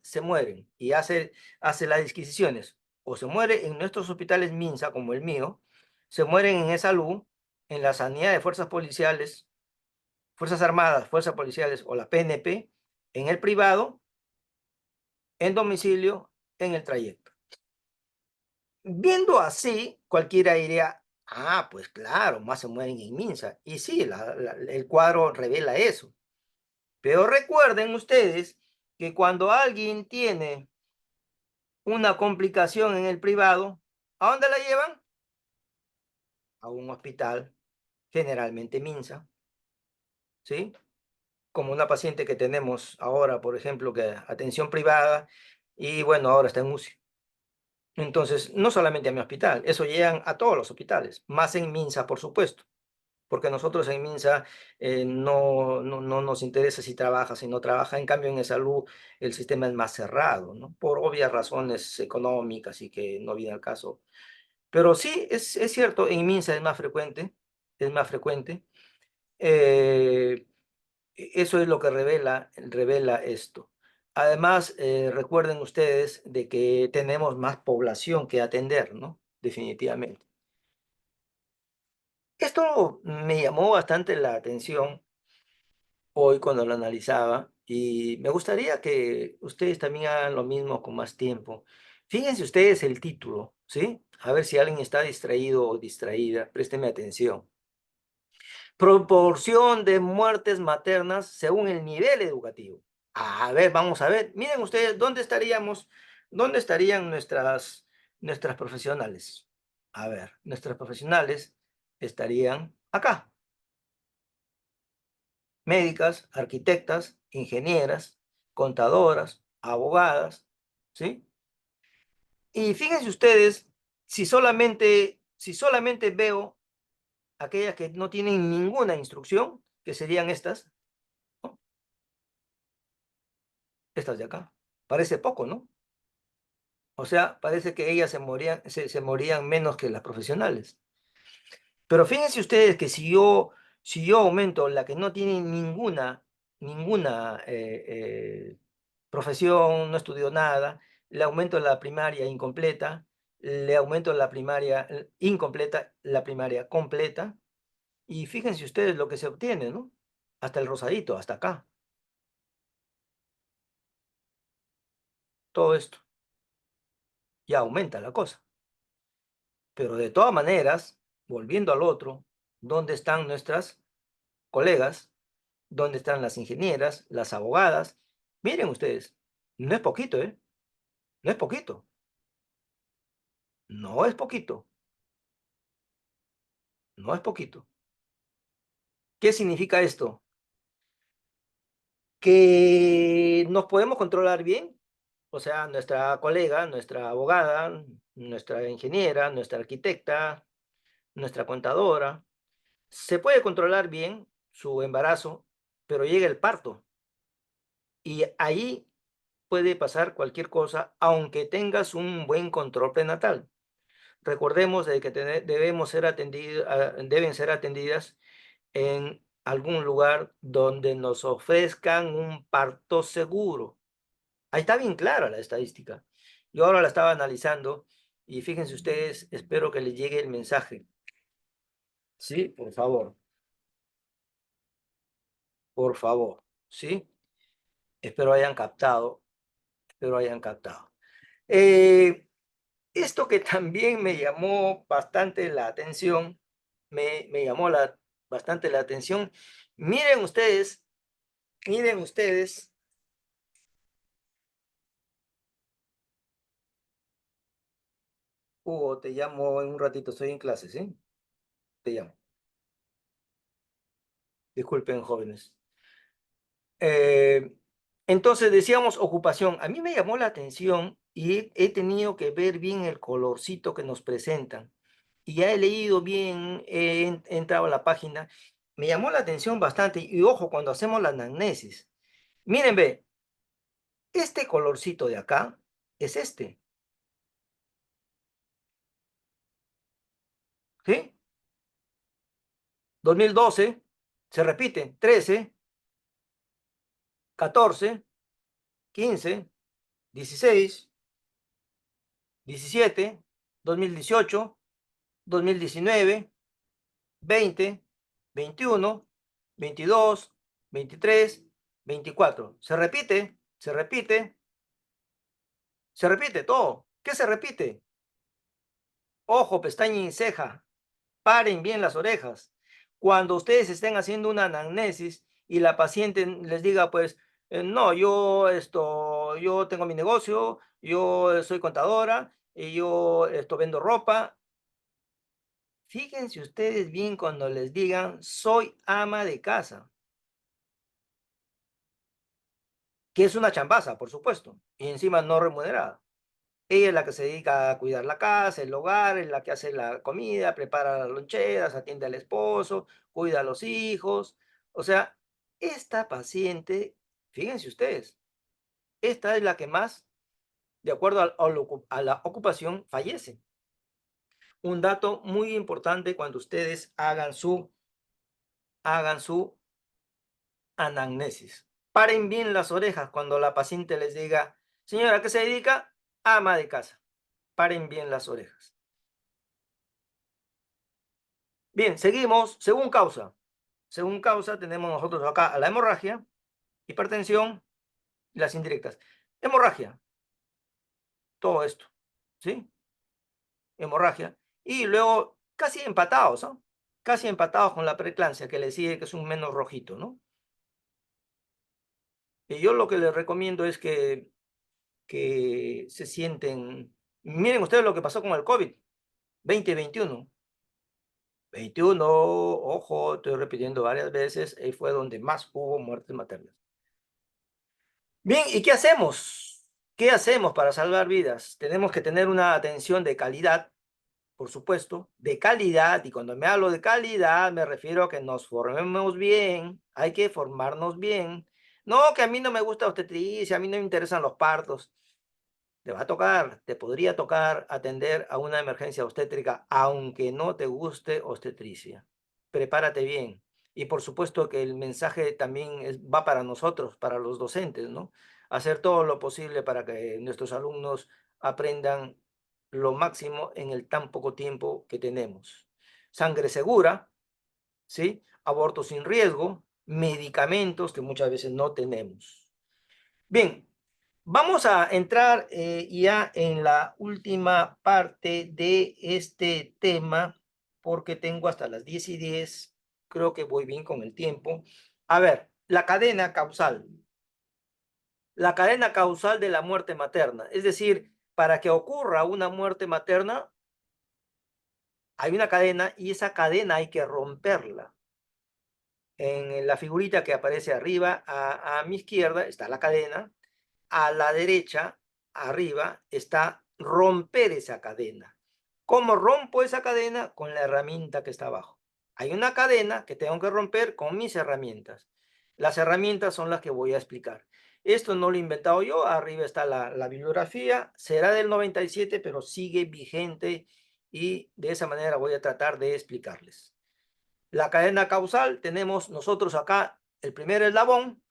se mueren, y hace las disquisiciones, o se muere en nuestros hospitales MINSA, como el mío, se mueren en E-Salud, en la sanidad de fuerzas policiales, Fuerzas Armadas, Fuerzas Policiales o la PNP, en el privado, en domicilio, en el trayecto. Viendo así, cualquiera diría, ah, pues claro, más se mueren en MINSA. Y sí, el cuadro revela eso. Pero recuerden ustedes que cuando alguien tiene una complicación en el privado, ¿a dónde la llevan? A un hospital, generalmente MINSA, ¿sí? Como una paciente que tenemos ahora, por ejemplo, que atención privada, y bueno, ahora está en UCI. Entonces, no solamente a mi hospital, eso llegan a todos los hospitales, más en MINSA, por supuesto, porque nosotros en MINSA no nos interesa si trabaja, si no trabaja. En cambio, en salud el sistema es más cerrado, ¿no? Por obvias razones económicas y que no viene al caso. Pero sí, es cierto, en MINSA es más frecuente, es más frecuente. Eh, Eso es lo que revela esto. Además, recuerden ustedes de que tenemos más población que atender, ¿no? Definitivamente. Esto me llamó bastante la atención hoy cuando lo analizaba, y me gustaría que ustedes también hagan lo mismo con más tiempo. Fíjense ustedes el título, ¿sí? A ver si alguien está distraído o distraída, présteme atención. Proporción de muertes maternas según el nivel educativo. A ver, vamos a ver. Miren ustedes, dónde estarían nuestras profesionales? A ver, nuestras profesionales estarían acá. Médicas, arquitectas, ingenieras, contadoras, abogadas, ¿sí? Y fíjense ustedes, si solamente veo aquellas que no tienen ninguna instrucción, que serían estas, ¿no? Estas de acá. Parece poco, ¿no? O sea, parece que ellas se morían menos que las profesionales. Pero fíjense ustedes que si yo aumento la que no tiene ninguna profesión, no estudió nada, le aumento la primaria incompleta, le aumento la primaria incompleta, la primaria completa, y fíjense ustedes lo que se obtiene, ¿no? Hasta el rosadito, hasta acá, todo esto, ya aumenta la cosa. Pero de todas maneras, volviendo al otro, ¿dónde están nuestras colegas? ¿Dónde están las ingenieras, las abogadas? Miren ustedes, no es poquito, ¿eh? No es poquito, no es poquito, no es poquito. ¿Qué significa esto? Que nos podemos controlar bien, o sea, nuestra colega, nuestra abogada, nuestra ingeniera, nuestra arquitecta, nuestra contadora, se puede controlar bien su embarazo, pero llega el parto y ahí puede pasar cualquier cosa, aunque tengas un buen control prenatal. Recordemos de que deben ser atendidas en algún lugar donde nos ofrezcan un parto seguro. Ahí está bien clara la estadística. Yo ahora la estaba analizando y fíjense ustedes, espero que les llegue el mensaje. Sí, por favor, ¿sí? Espero hayan captado, espero hayan captado. Eh, Esto que también me llamó bastante la atención, me llamó bastante la atención. Miren ustedes Miren ustedes. Hugo, te llamo en un ratito, estoy en clase, ¿sí? Te llamo. Disculpen, jóvenes. Eh, entonces decíamos ocupación. A mí me llamó la atención y he tenido que ver bien el colorcito que nos presentan. Y ya he leído bien, he entrado a la página. Me llamó la atención bastante. Y ojo, cuando hacemos la anamnesis. Miren, ve, este colorcito de acá es este, ¿sí? 2012, se repite, 13, 14, 15, 16, 17, 2018, 2019, 20, 21, 22, 23, 24. Se repite todo. ¿Qué se repite? Ojo, pestaña y ceja. Paren bien las orejas. Cuando ustedes estén haciendo una anamnesis y la paciente les diga, pues, no, yo tengo mi negocio, yo soy contadora y yo vendo ropa. Fíjense ustedes bien cuando les digan, soy ama de casa, que es una chambaza, por supuesto, y encima no remunerada. Ella es la que se dedica a cuidar la casa, el hogar, es la que hace la comida, prepara las loncheras, atiende al esposo, cuida a los hijos. O sea, esta paciente, fíjense ustedes, esta es la que más, de acuerdo a la ocupación, fallece. Un dato muy importante cuando ustedes hagan su anamnesis. Paren bien las orejas cuando la paciente les diga, señora, ¿a qué se dedica? Ama de casa. Paren bien las orejas. Bien, seguimos. Según causa. Según causa, tenemos nosotros acá a la hemorragia, hipertensión y las indirectas. Hemorragia, todo esto, ¿sí? Hemorragia. Y luego casi empatados, ¿no? Casi empatados con la preeclampsia, que le sigue, que es un menos rojito, ¿no? Y yo lo que les recomiendo es que se sienten. Miren ustedes lo que pasó con el COVID, 2021. 21, ojo, estoy repitiendo varias veces, ahí fue donde más hubo muertes maternas. Bien, ¿y qué hacemos? ¿Qué hacemos para salvar vidas? Tenemos que tener una atención de calidad, por supuesto, de calidad, y cuando me hablo de calidad me refiero a que nos formemos bien, hay que formarnos bien. No, que a mí no me gusta obstetricia, a mí no me interesan los partos. Te va a tocar, te podría tocar atender a una emergencia obstétrica, aunque no te guste obstetricia. Prepárate bien. Y por supuesto que el mensaje también va para nosotros, para los docentes, ¿no? Hacer todo lo posible para que nuestros alumnos aprendan lo máximo en el tan poco tiempo que tenemos. Sangre segura, ¿sí? Aborto sin riesgo, medicamentos que muchas veces no tenemos. Bien, vamos a entrar ya en la última parte de este tema, porque tengo hasta las 10:10, creo que voy bien con el tiempo. A ver, la cadena causal de la muerte materna, es decir, para que ocurra una muerte materna, hay una cadena y esa cadena hay que romperla. En la figurita que aparece arriba, a mi izquierda, está la cadena. A la derecha, arriba, está romper esa cadena. ¿Cómo rompo esa cadena? Con la herramienta que está abajo. Hay una cadena que tengo que romper con mis herramientas. Las herramientas son las que voy a explicar. Esto no lo he inventado yo, arriba está la bibliografía, será del 97, pero sigue vigente y de esa manera voy a tratar de explicarles. La cadena causal, tenemos nosotros acá el primer eslabón,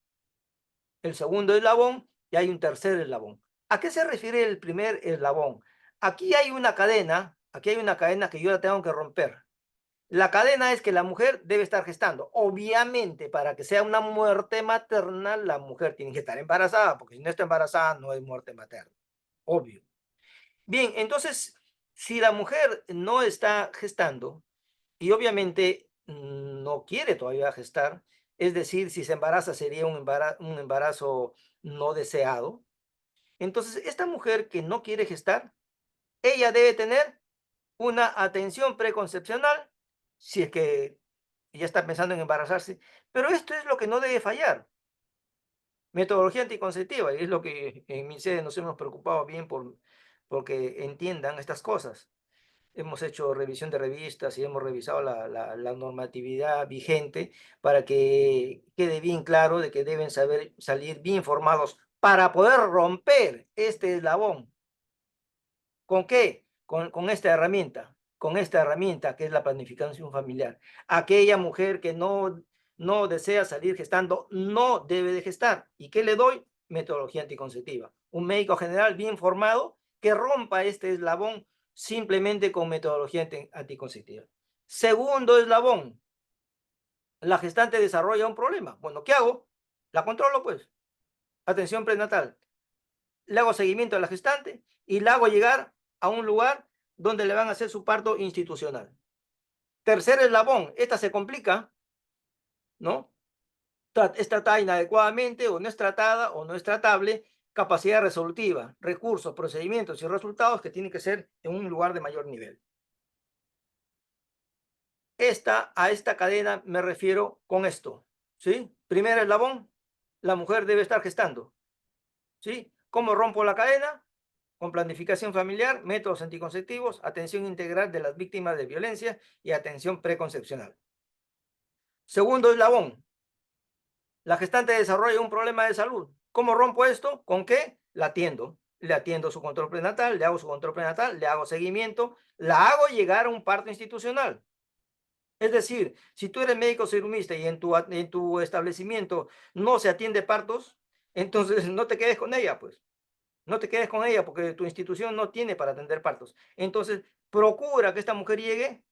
el segundo eslabón y hay un tercer eslabón. ¿A qué se refiere el primer eslabón? Aquí hay una cadena que yo la tengo que romper. La cadena es que la mujer debe estar gestando. Obviamente, para que sea una muerte materna, la mujer tiene que estar embarazada, porque si no está embarazada, no es muerte materna. Obvio. Bien, entonces, si la mujer no está gestando y obviamente no quiere todavía gestar, es decir, si se embaraza sería un embarazo no deseado. Entonces, esta mujer que no quiere gestar, ella debe tener una atención preconcepcional, si es que ya está pensando en embarazarse, pero esto es lo que no debe fallar. Metodología anticonceptiva, y es lo que en mi sede nos hemos preocupado bien porque entiendan estas cosas. Hemos hecho revisión de revistas y hemos revisado la normatividad vigente para que quede bien claro de que deben saber salir bien formados para poder romper este eslabón. ¿Con qué? Con esta herramienta que es la planificación familiar. Aquella mujer que no desea salir gestando, no debe de gestar. ¿Y qué le doy? Metodología anticonceptiva. Un médico general bien formado que rompa este eslabón simplemente con metodología anticonceptiva. Segundo eslabón, la gestante desarrolla un problema. Bueno, ¿qué hago? La controlo, pues. Atención prenatal. Le hago seguimiento a la gestante y la hago llegar a un lugar donde le van a hacer su parto institucional. Tercer eslabón, esta se complica, ¿no? Es tratada inadecuadamente o no es tratada o no es tratable, capacidad resolutiva, recursos, procedimientos y resultados que tienen que ser en un lugar de mayor nivel. A esta cadena me refiero con esto, ¿sí? Primer eslabón, la mujer debe estar gestando, ¿sí? ¿Cómo rompo la cadena? Con planificación familiar, métodos anticonceptivos, atención integral de las víctimas de violencia y atención preconcepcional. Segundo eslabón, la gestante desarrolla un problema de salud. ¿Cómo rompo esto? ¿Con qué? La atiendo. Le atiendo su control prenatal, le hago su control prenatal, le hago seguimiento, la hago llegar a un parto institucional. Es decir, si tú eres médico cirugista y en tu establecimiento no se atiende partos, entonces no te quedes con ella, pues. No te quedes con ella porque tu institución no tiene para atender partos. Entonces, procura que esta mujer llegue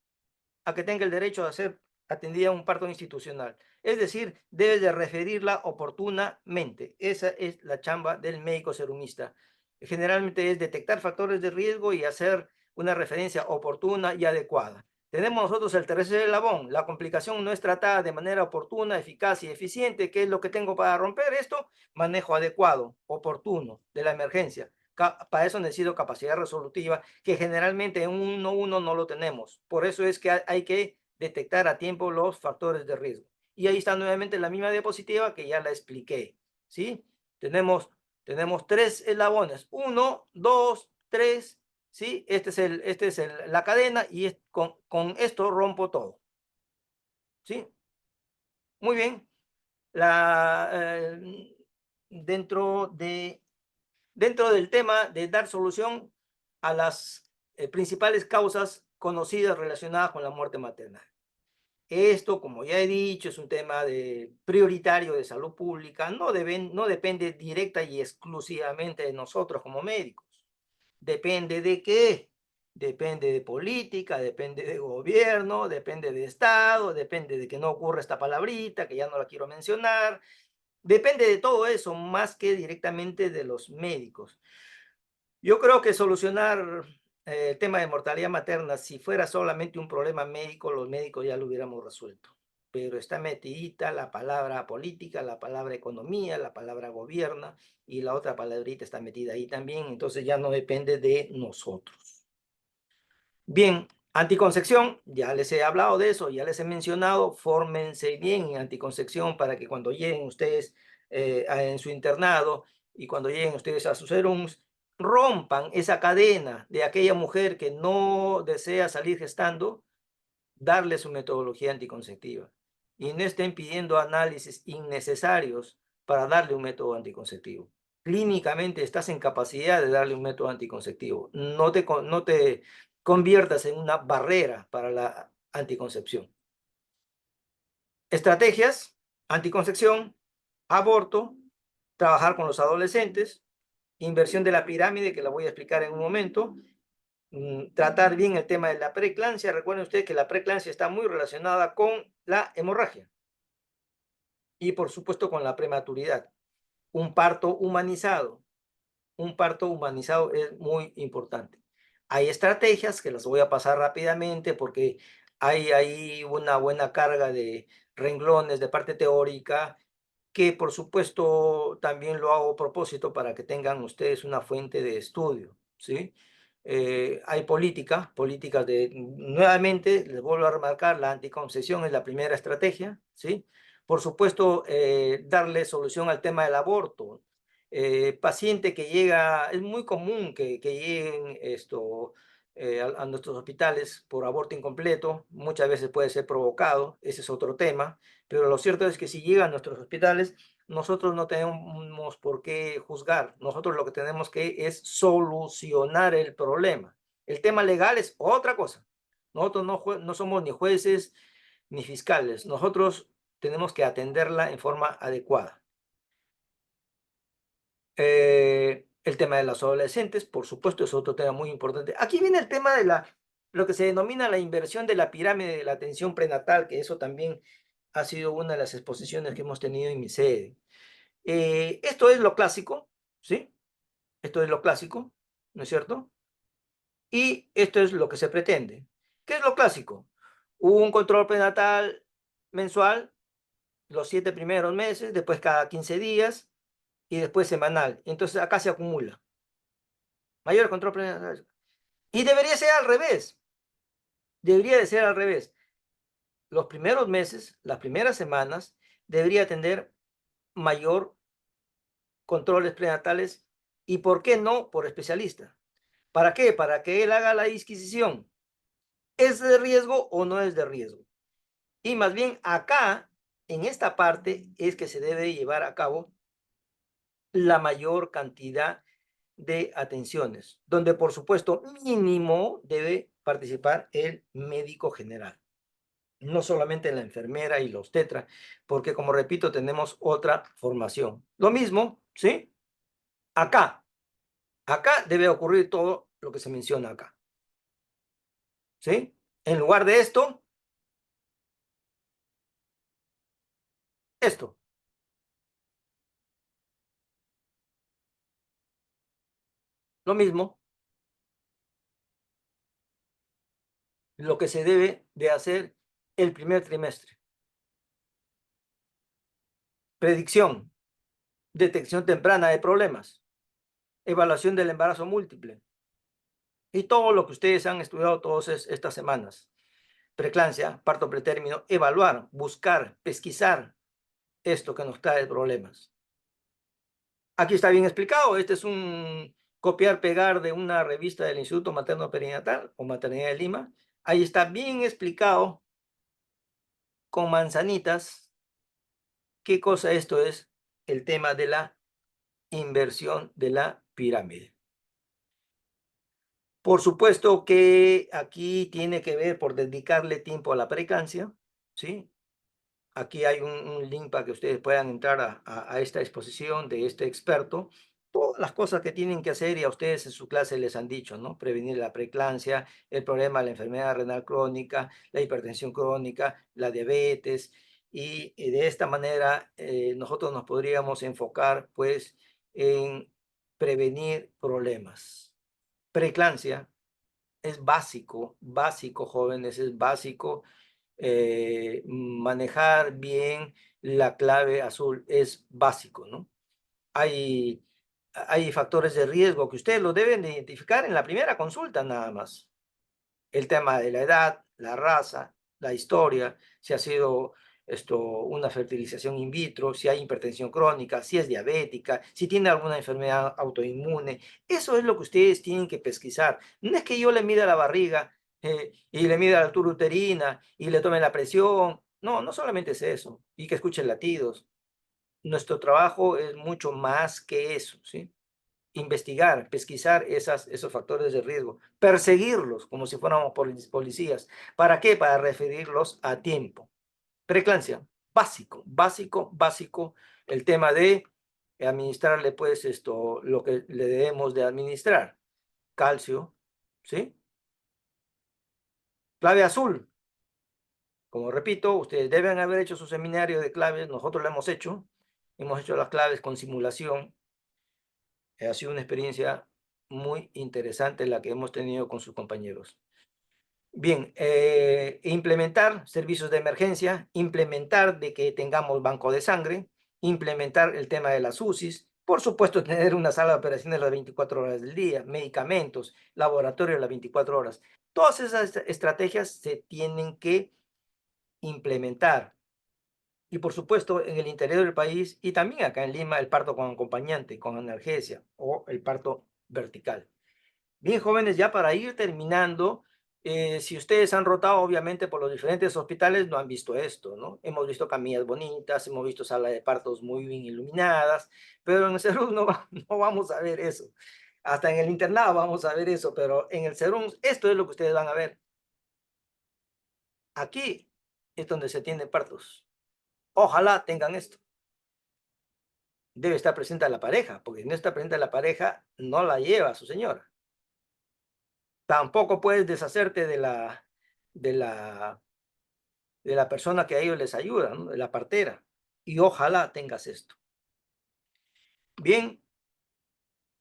a que tenga el derecho a ser atendida a un parto institucional. Es decir, debes de referirla oportunamente. Esa es la chamba del médico serumista. Generalmente es detectar factores de riesgo y hacer una referencia oportuna y adecuada. Tenemos nosotros el tercer eslabón. La complicación no es tratada de manera oportuna, eficaz y eficiente. ¿Qué es lo que tengo para romper esto? Manejo adecuado, oportuno de la emergencia. Para eso necesito capacidad resolutiva, que generalmente en 1-1 no lo tenemos. Por eso es que hay que detectar a tiempo los factores de riesgo. Y ahí está nuevamente la misma diapositiva que ya la expliqué, ¿sí? Tenemos tres eslabones, 1, 2, 3, ¿sí? La cadena y con esto rompo todo, ¿sí? Muy bien. La, dentro de Dentro del tema de dar solución a las principales causas conocidas relacionadas con la muerte materna. Esto, como ya he dicho, es un tema prioritario de salud pública, no depende directa y exclusivamente de nosotros como médicos. ¿Depende de qué? Depende de política, depende de gobierno, depende de Estado, depende de que no ocurra esta palabrita, que ya no la quiero mencionar. Depende de todo eso, más que directamente de los médicos. Yo creo que solucionar el tema de mortalidad materna, si fuera solamente un problema médico, los médicos ya lo hubiéramos resuelto. Pero está metidita la palabra política, la palabra economía, la palabra gobierno y la otra palabrita está metida ahí también, entonces ya no depende de nosotros. Bien, anticoncepción, ya les he hablado de eso, ya les he mencionado, fórmense bien en anticoncepción para que cuando lleguen ustedes en su internado y cuando lleguen ustedes a sus serums, rompan esa cadena de aquella mujer que no desea salir gestando, darle su metodología anticonceptiva. Y no estén pidiendo análisis innecesarios para darle un método anticonceptivo. Clínicamente estás en capacidad de darle un método anticonceptivo. No te conviertas en una barrera para la anticoncepción. Estrategias, anticoncepción, aborto, trabajar con los adolescentes, inversión de la pirámide, que la voy a explicar en un momento, tratar bien el tema de la preeclampsia. Recuerden ustedes que la preeclampsia está muy relacionada con la hemorragia y por supuesto con la prematuridad. Un parto humanizado. Un parto humanizado es muy importante. Hay estrategias que las voy a pasar rápidamente porque hay una buena carga renglones de parte teórica, que por supuesto también lo hago a propósito para que tengan ustedes una fuente de estudio, ¿sí? Hay políticas de, nuevamente, les vuelvo a remarcar, la anticoncepción es la primera estrategia, ¿sí? Por supuesto, darle solución al tema del aborto. Paciente que llega, es muy común que lleguen a nuestros hospitales por aborto incompleto, muchas veces puede ser provocado, ese es otro tema, pero lo cierto es que si llegan a nuestros hospitales, nosotros no tenemos por qué juzgar, nosotros lo que tenemos que es solucionar el problema. El tema legal es otra cosa. Nosotros no somos ni jueces ni fiscales, nosotros tenemos que atenderla en forma adecuada. El tema de las adolescentes, por supuesto, es otro tema muy importante. Aquí viene el tema de lo que se denomina la inversión de la pirámide de la atención prenatal, que eso también ha sido una de las exposiciones que hemos tenido en mi sede. Esto es lo clásico, ¿sí? Esto es lo clásico, ¿no es cierto? Y esto es lo que se pretende. ¿Qué es lo clásico? Un control prenatal mensual, los 7 primeros meses, después cada 15 días y después semanal. Entonces acá se acumula. Mayor control prenatal. Y debería ser al revés. Debería de ser al revés. Los primeros meses, las primeras semanas, debería tener mayor controles prenatales y, ¿por qué no?, por especialista. ¿Para qué? Para que él haga la disquisición. ¿Es de riesgo o no es de riesgo? Y más bien acá, en esta parte, es que se debe llevar a cabo la mayor cantidad de atenciones, donde por supuesto mínimo debe participar el médico general, no solamente la enfermera y los obstetra, porque como repito, tenemos otra formación. Lo mismo, ¿sí? Acá, acá debe ocurrir todo lo que se menciona acá, ¿sí? En lugar de esto, lo mismo, lo que se debe de hacer el primer trimestre. Predicción, detección temprana de problemas, evaluación del embarazo múltiple y todo lo que ustedes han estudiado todas estas semanas. Preeclampsia, parto pretérmino, evaluar, buscar, pesquisar esto que nos trae problemas. Aquí está bien explicado, este es un copiar-pegar de una revista del Instituto Materno Perinatal o Maternidad de Lima. Ahí está bien explicado con manzanitas qué cosa esto es el tema de la inversión de la pirámide. Por supuesto que aquí tiene que ver por dedicarle tiempo a la preeclampsia, ¿sí? Aquí hay un link para que ustedes puedan entrar a esta exposición de este experto. Todas las cosas que tienen que hacer y a ustedes en su clase les han dicho, ¿no? Prevenir la preeclampsia, el problema de la enfermedad renal crónica, la hipertensión crónica, la diabetes. Y de esta manera nosotros nos podríamos enfocar pues en prevenir problemas. Preeclampsia es básico, básico, jóvenes, es básico. Manejar bien la clave azul es básico, ¿no? Hay, hay factores de riesgo que ustedes lo deben de identificar en la primera consulta nada más. El tema de la edad, la raza, la historia, si ha sido una fertilización in vitro, si hay hipertensión crónica, si es diabética, si tiene alguna enfermedad autoinmune. Eso es lo que ustedes tienen que pesquisar. No es que yo le mida la barriga y le mida la altura uterina y le tome la presión. No, no solamente es eso. Y que escuche latidos. Nuestro trabajo es mucho más que eso, ¿sí? Investigar, pesquisar esos factores de riesgo, perseguirlos como si fuéramos policías. ¿Para qué? Para referirlos a tiempo. Preeclampsia, básico, básico, básico, el tema de administrarle pues lo que le debemos de administrar. Calcio, ¿sí? Clave azul, como repito, ustedes deben haber hecho su seminario de claves, nosotros lo hemos hecho las claves con simulación. Ha sido una experiencia muy interesante la que hemos tenido con sus compañeros. Bien, implementar servicios de emergencia, implementar de que tengamos banco de sangre, implementar el tema de las UCIs, por supuesto, tener una sala de operaciones las 24 horas del día, medicamentos, laboratorio las 24 horas. Todas esas estrategias se tienen que implementar. Y por supuesto, en el interior del país y también acá en Lima, el parto con acompañante, con analgesia o el parto vertical. Bien, jóvenes, ya para ir terminando, si ustedes han rotado obviamente por los diferentes hospitales, no han visto esto, ¿no? Hemos visto camillas bonitas, hemos visto salas de partos muy bien iluminadas, pero en el Serún no, no vamos a ver eso. Hasta en el internado vamos a ver eso, pero en el Serún esto es lo que ustedes van a ver. Aquí es donde se tienen partos. Ojalá tengan esto. Debe estar presente la pareja, porque si no está presente la pareja, no la lleva a su señora. Tampoco puedes deshacerte de la, de la persona que a ellos les ayuda, ¿no? De la partera. Y ojalá tengas esto. Bien,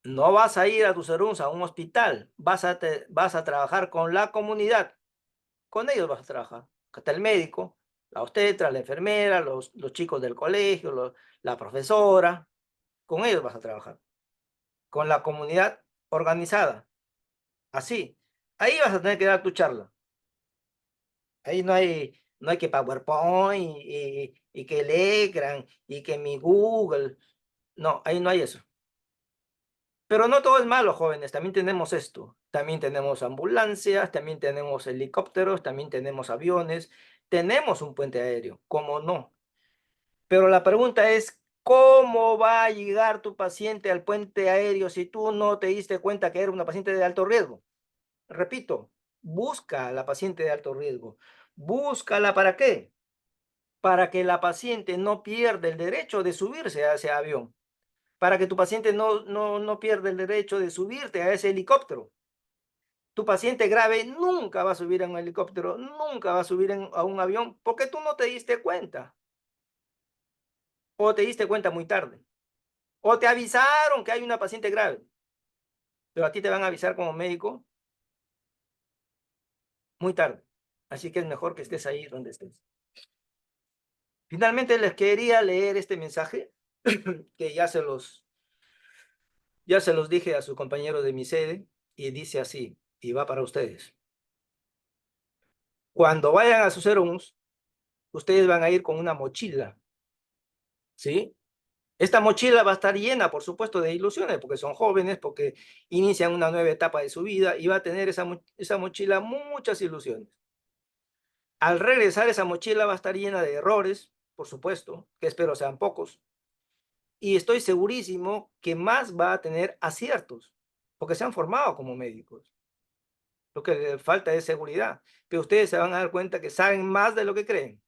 no vas a ir a tus seruns a un hospital, vas a trabajar con la comunidad, con ellos vas a trabajar. Hasta el médico, la obstetra, la enfermera, los chicos del colegio, la profesora, con ellos vas a trabajar. Con la comunidad organizada, así. Ahí vas a tener que dar tu charla. Ahí no hay que PowerPoint y que Electran y que mi Google. No, ahí no hay eso. Pero no todo es malo, jóvenes. También tenemos esto. También tenemos ambulancias, también tenemos helicópteros, también tenemos aviones. Tenemos un puente aéreo, ¿cómo no? Pero la pregunta es, ¿cómo va a llegar tu paciente al puente aéreo si tú no te diste cuenta que era una paciente de alto riesgo? Repito, busca a la paciente de alto riesgo. Búscala ¿para qué? Para que la paciente no pierda el derecho de subirse a ese avión, para que tu paciente no pierda el derecho de subirte a ese helicóptero. Tu paciente grave nunca va a subir a un helicóptero, nunca va a subir a un avión porque tú no te diste cuenta o te diste cuenta muy tarde o te avisaron que hay una paciente grave, pero a ti te van a avisar como médico muy tarde. Así que es mejor que estés ahí donde estés. Finalmente les quería leer este mensaje que ya se los dije a su compañero de mi sede y dice así, y va para ustedes. Cuando vayan a sus serums, ustedes van a ir con una mochila, ¿sí? Esta mochila va a estar llena, por supuesto, de ilusiones, porque son jóvenes, porque inician una nueva etapa de su vida y va a tener esa mochila muchas ilusiones. Al regresar, esa mochila va a estar llena de errores, por supuesto, que espero sean pocos, y estoy segurísimo que más va a tener aciertos, porque se han formado como médicos. Lo que le falta es seguridad, pero ustedes se van a dar cuenta que saben más de lo que creen.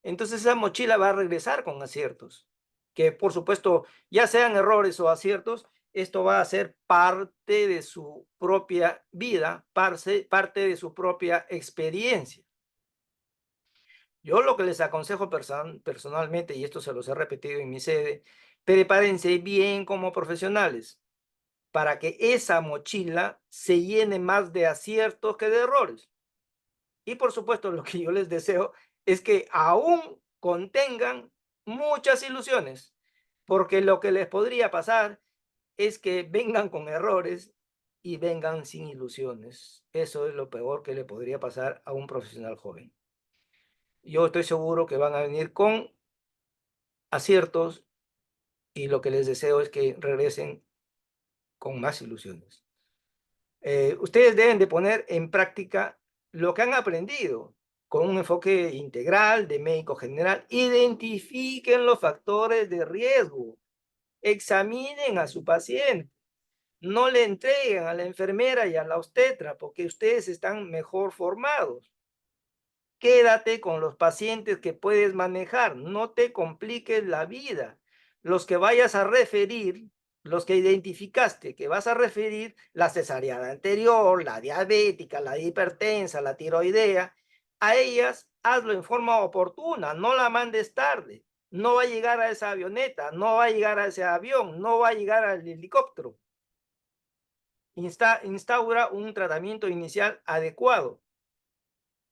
Entonces esa mochila va a regresar con aciertos, que por supuesto, ya sean errores o aciertos, esto va a ser parte de su propia vida, parte de su propia experiencia. Yo lo que les aconsejo personalmente, y esto se los he repetido en mi sede, prepárense bien como profesionales para que esa mochila se llene más de aciertos que de errores. Y por supuesto, lo que yo les deseo es que aún contengan muchas ilusiones, porque lo que les podría pasar es que vengan con errores y vengan sin ilusiones. Eso es lo peor que le podría pasar a un profesional joven. Yo estoy seguro que van a venir con aciertos y lo que les deseo es que regresen con más ilusiones. Ustedes deben de poner en práctica lo que han aprendido con un enfoque integral de médico general. Identifiquen los factores de riesgo, examinen a su paciente, no le entreguen a la enfermera y a la obstetra porque ustedes están mejor formados. Quédate con los pacientes que puedes manejar, no te compliques la vida. Los que vayas a referir, los que identificaste que vas a referir, la cesariana anterior, la diabética, la hipertensa, la tiroidea, a ellas hazlo en forma oportuna, no la mandes tarde. No va a llegar a esa avioneta, no va a llegar a ese avión, no va a llegar al helicóptero. Instaura un tratamiento inicial adecuado.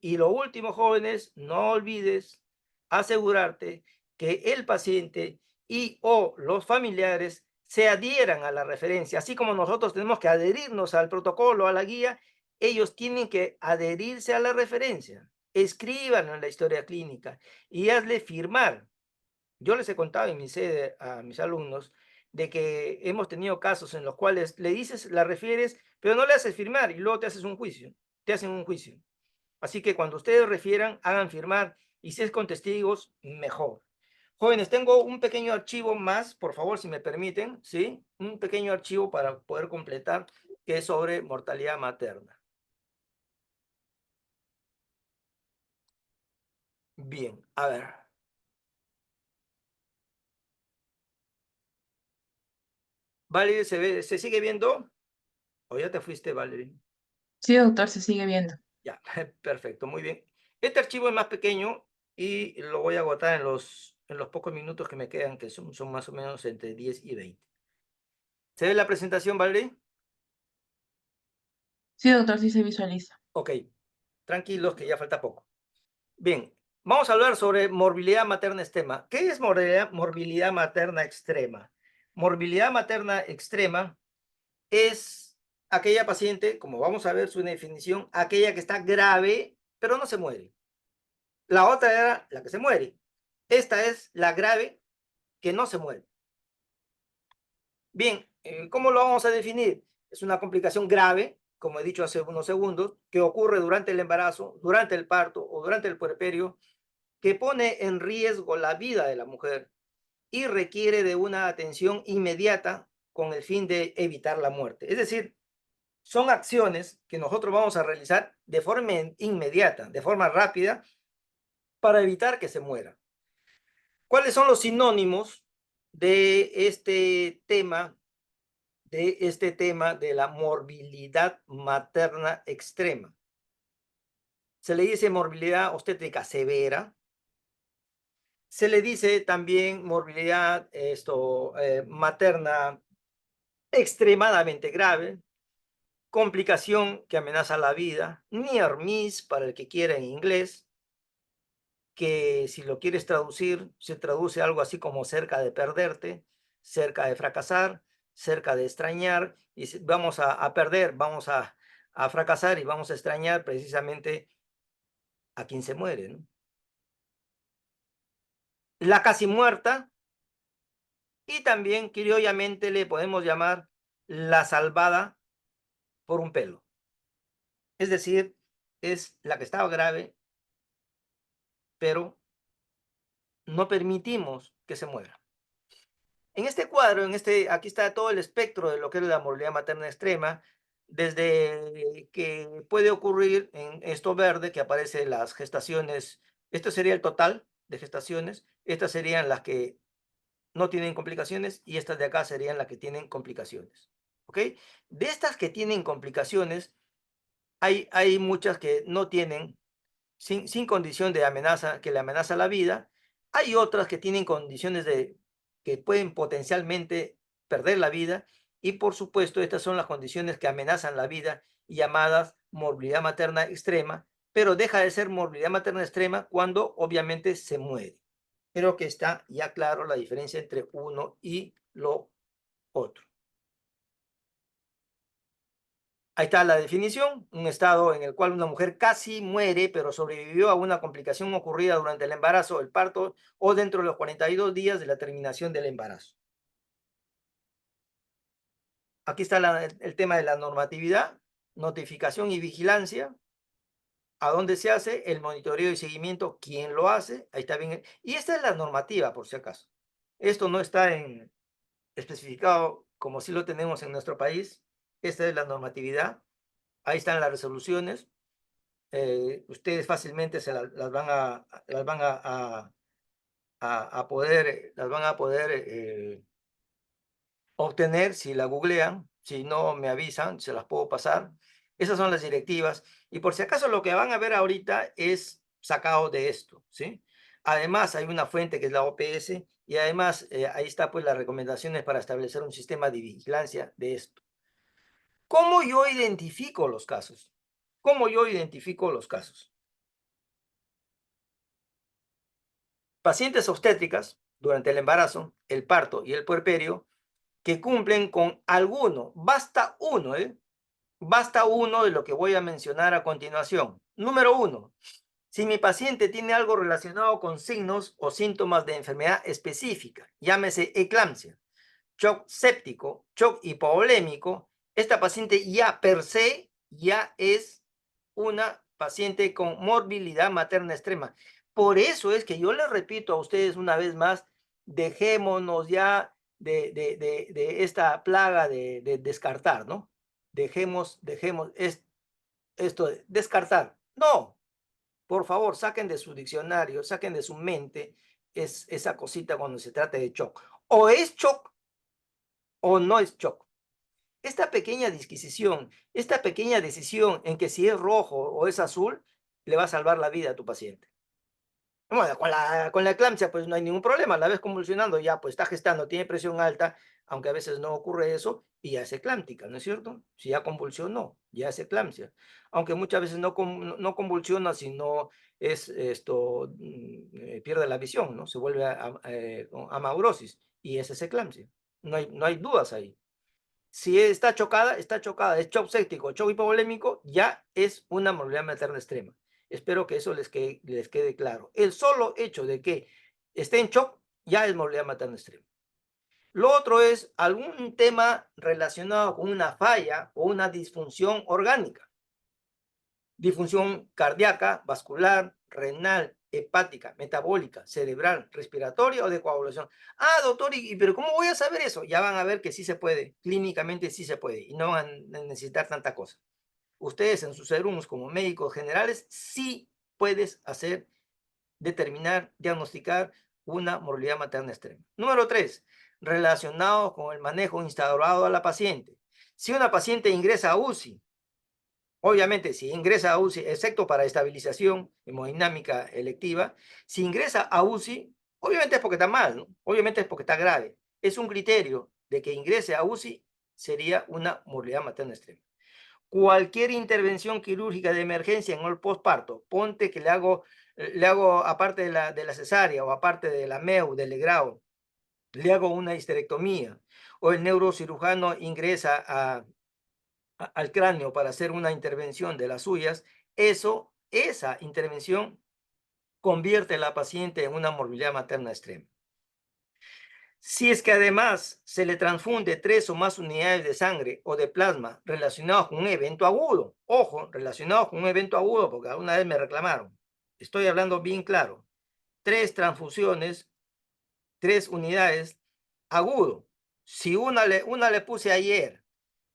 Y lo último, jóvenes, no olvides asegurarte que el paciente y o los familiares se adhieran a la referencia, así como nosotros tenemos que adherirnos al protocolo, a la guía, ellos tienen que adherirse a la referencia. Escríbanlo en la historia clínica y hazle firmar. Yo les he contado en mi sede a mis alumnos de que hemos tenido casos en los cuales le dices, la refieres, pero no le haces firmar y luego te haces un juicio, te hacen un juicio. Así que cuando ustedes refieran, hagan firmar y si es con testigos, mejor. Jóvenes, tengo un pequeño archivo más, por favor, si me permiten, ¿sí? Un pequeño archivo para poder completar, que es sobre mortalidad materna. Bien, a ver. Valerie, ¿se sigue viendo? ¿O ya te fuiste, Valerie? Sí, doctor, se sigue viendo. Ya, perfecto, muy bien. Este archivo es más pequeño y lo voy a agotar en los pocos minutos que me quedan, que son más o menos entre 10 y 20. ¿Se ve la presentación, Valerie? Sí, doctor, sí se visualiza. Ok, tranquilos que ya falta poco. Bien, vamos a hablar sobre morbilidad materna extrema. ¿Qué es morbilidad materna extrema? Morbilidad materna extrema es aquella paciente, como vamos a ver su definición, aquella que está grave, pero no se muere. La otra era la que se muere. Esta es la grave que no se muere. Bien, ¿cómo lo vamos a definir? Es una complicación grave, como he dicho hace unos segundos, que ocurre durante el embarazo, durante el parto o durante el puerperio, que pone en riesgo la vida de la mujer y requiere de una atención inmediata con el fin de evitar la muerte. Es decir, son acciones que nosotros vamos a realizar de forma inmediata, de forma rápida, para evitar que se muera. ¿Cuáles son los sinónimos de este tema de la morbilidad materna extrema? Se le dice morbilidad obstétrica severa, se le dice también morbilidad materna extremadamente grave, complicación que amenaza la vida, near miss para el que quiera en inglés, que si lo quieres traducir, se traduce algo así como cerca de perderte, cerca de fracasar, cerca de extrañar, y vamos a perder, vamos a fracasar y vamos a extrañar precisamente a quien se muere, ¿no? La casi muerta, y también criollamente le podemos llamar la salvada por un pelo. Es decir, es la que estaba grave, pero no permitimos que se muera. En este cuadro, aquí está todo el espectro de lo que es la morbilidad materna extrema, desde que puede ocurrir en esto verde que aparece las gestaciones, esto sería el total de gestaciones, estas serían las que no tienen complicaciones y estas de acá serían las que tienen complicaciones. ¿Ok? De estas que tienen complicaciones, hay muchas que no tienen sin condición de amenaza, que le amenaza la vida. Hay otras que tienen condiciones que pueden potencialmente perder la vida. Y por supuesto, estas son las condiciones que amenazan la vida, llamadas morbilidad materna extrema, pero deja de ser morbilidad materna extrema cuando obviamente se muere. Creo que está ya claro la diferencia entre uno y lo otro. Ahí está la definición, un estado en el cual una mujer casi muere, pero sobrevivió a una complicación ocurrida durante el embarazo, el parto o dentro de los 42 días de la terminación del embarazo. Aquí está el tema de la normatividad, notificación y vigilancia, a dónde se hace, el monitoreo y seguimiento, quién lo hace, ahí está bien. Y esta es la normativa, por si acaso. Esto no está especificado como si lo tenemos en nuestro país. Esta es la normatividad, ahí están las resoluciones. Ustedes fácilmente las van a poder, obtener si la googlean, si no me avisan, se las puedo pasar. Esas son las directivas. Y por si acaso lo que van a ver ahorita es sacado de esto, ¿sí? Además hay una fuente que es la OPS y además ahí está pues las recomendaciones para establecer un sistema de vigilancia de esto. ¿Cómo yo identifico los casos? ¿Cómo yo identifico los casos? Pacientes obstétricas durante el embarazo, el parto y el puerperio que cumplen con alguno, basta uno, ¿eh? Basta uno de lo que voy a mencionar a continuación. Número uno, si mi paciente tiene algo relacionado con signos o síntomas de enfermedad específica, llámese eclampsia, shock séptico, shock hipovolémico, esta paciente ya per se ya es una paciente con morbilidad materna extrema. Por eso es que yo les repito a ustedes una vez más, dejémonos ya de esta plaga de descartar, ¿no? Dejemos esto de descartar. No, por favor, saquen de su diccionario, saquen de su mente esa cosita cuando se trata de shock. O es shock o no es shock. Esta pequeña disquisición, esta pequeña decisión en que si es rojo o es azul, le va a salvar la vida a tu paciente. Bueno, con la eclampsia, pues no hay ningún problema, la ves convulsionando, ya pues está gestando, tiene presión alta, aunque a veces no ocurre eso, y ya es eclámptica, ¿no es cierto? Si ya convulsionó, ya es eclampsia. Aunque muchas veces no convulsiona, sino es esto, pierde la visión, ¿no? Se vuelve con amaurosis, y esa es eclampsia. No hay dudas ahí. Si está chocada, es shock séptico, shock hipovolémico, ya es una morbilidad materna extrema. Espero que eso les quede claro. El solo hecho de que esté en shock ya es morbilidad materna extrema. Lo otro es algún tema relacionado con una falla o una disfunción orgánica. Disfunción cardíaca, vascular, renal, hepática, metabólica, cerebral, respiratoria o de coagulación. Ah, doctor, pero ¿cómo voy a saber eso? Ya van a ver que sí se puede, clínicamente sí se puede y no van a necesitar tanta cosa. Ustedes en sus serums como médicos generales sí puedes determinar, diagnosticar una morbilidad materna extrema. Número 3, relacionado con el manejo instaurado a la paciente. Si una paciente ingresa a UCI, obviamente, si ingresa a UCI, excepto para estabilización hemodinámica electiva, si ingresa a UCI, obviamente es porque está mal, ¿no? Obviamente es porque está grave. Es un criterio de que ingrese a UCI, sería una morbilidad materna extrema. Cualquier intervención quirúrgica de emergencia en el posparto, ponte que le hago aparte de la cesárea o aparte de la MEU, del legrado, le hago una histerectomía, o el neurocirujano ingresa al cráneo para hacer una intervención de las suyas, esa intervención convierte a la paciente en una morbilidad materna extrema. Si es que además se le transfunde 3 o más unidades de sangre o de plasma relacionados con un evento agudo, ojo, relacionados con un evento agudo, porque alguna vez me reclamaron, estoy hablando bien claro, 3 transfusiones, 3 unidades agudo. Si una le puse ayer,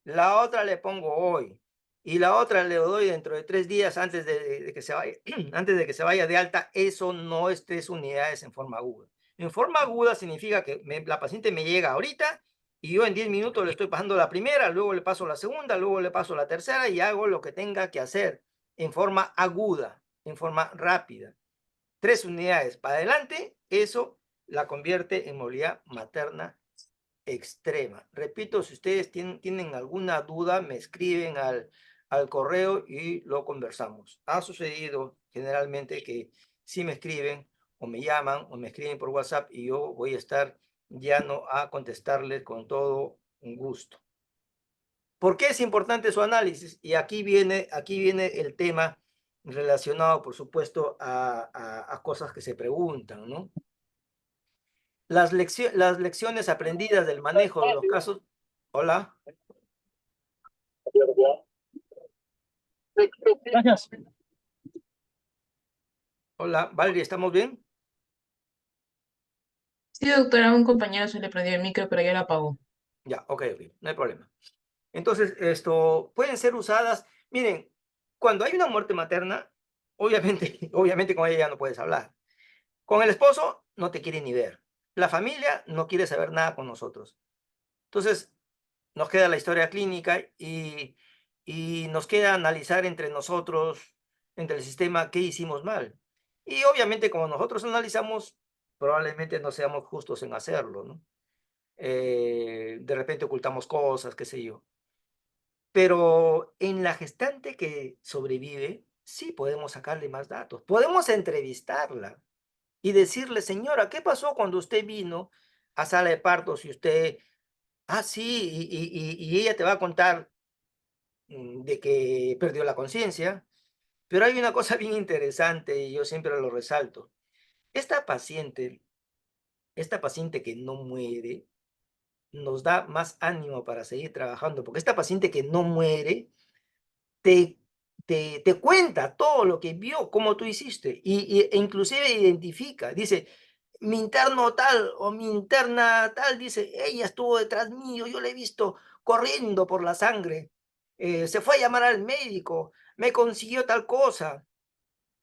la otra le pongo hoy y la otra le doy dentro de 3 días antes de que se vaya, antes de que se vaya de alta, eso no es 3 unidades en forma aguda. En forma aguda significa que la paciente me llega ahorita y yo en 10 minutos le estoy pasando la primera, luego le paso la segunda, luego le paso la tercera y hago lo que tenga que hacer en forma aguda, en forma rápida. 3 unidades para adelante, eso la convierte en movilidad materna extrema. Repito, si ustedes tienen alguna duda, me escriben al correo y lo conversamos. Ha sucedido generalmente que si me escriben o me llaman o me escriben por WhatsApp y yo voy a estar llano a contestarles con todo un gusto. ¿Por qué es importante su análisis? Y aquí viene el tema relacionado, por supuesto, a cosas que se preguntan, ¿no? Las lecciones aprendidas del manejo de los casos. Hola, Gracias. hola, Valeria, ¿estamos bien? Sí, doctora, a un compañero se le prendió el micro, pero ya lo apagó. Ya, ok, no hay problema. Entonces, esto pueden ser usadas. Miren, cuando hay una muerte materna, obviamente, obviamente con ella ya no puedes hablar. Con el esposo no te quiere ni ver. La familia no quiere saber nada con nosotros. Entonces, nos queda la historia clínica y nos queda analizar entre nosotros, entre el sistema, qué hicimos mal. Y obviamente, como nosotros analizamos, probablemente no seamos justos en hacerlo, ¿no? De repente ocultamos cosas, qué sé yo. Pero en la gestante que sobrevive, sí podemos sacarle más datos. Podemos entrevistarla. y decirle, señora, ¿qué pasó cuando usted vino a sala de partos y usted, sí, y ella te va a contar de que perdió la conciencia? Pero hay una cosa bien interesante y yo siempre lo resalto. Esta paciente, esta paciente que no muere, nos da más ánimo para seguir trabajando, porque esta paciente que no muere te, te cuenta todo lo que vio, cómo tú hiciste, e inclusive identifica, dice, mi interno tal o mi interna tal, dice, ella estuvo detrás mío, yo la he visto corriendo por la sangre, se fue a llamar al médico, me consiguió tal cosa,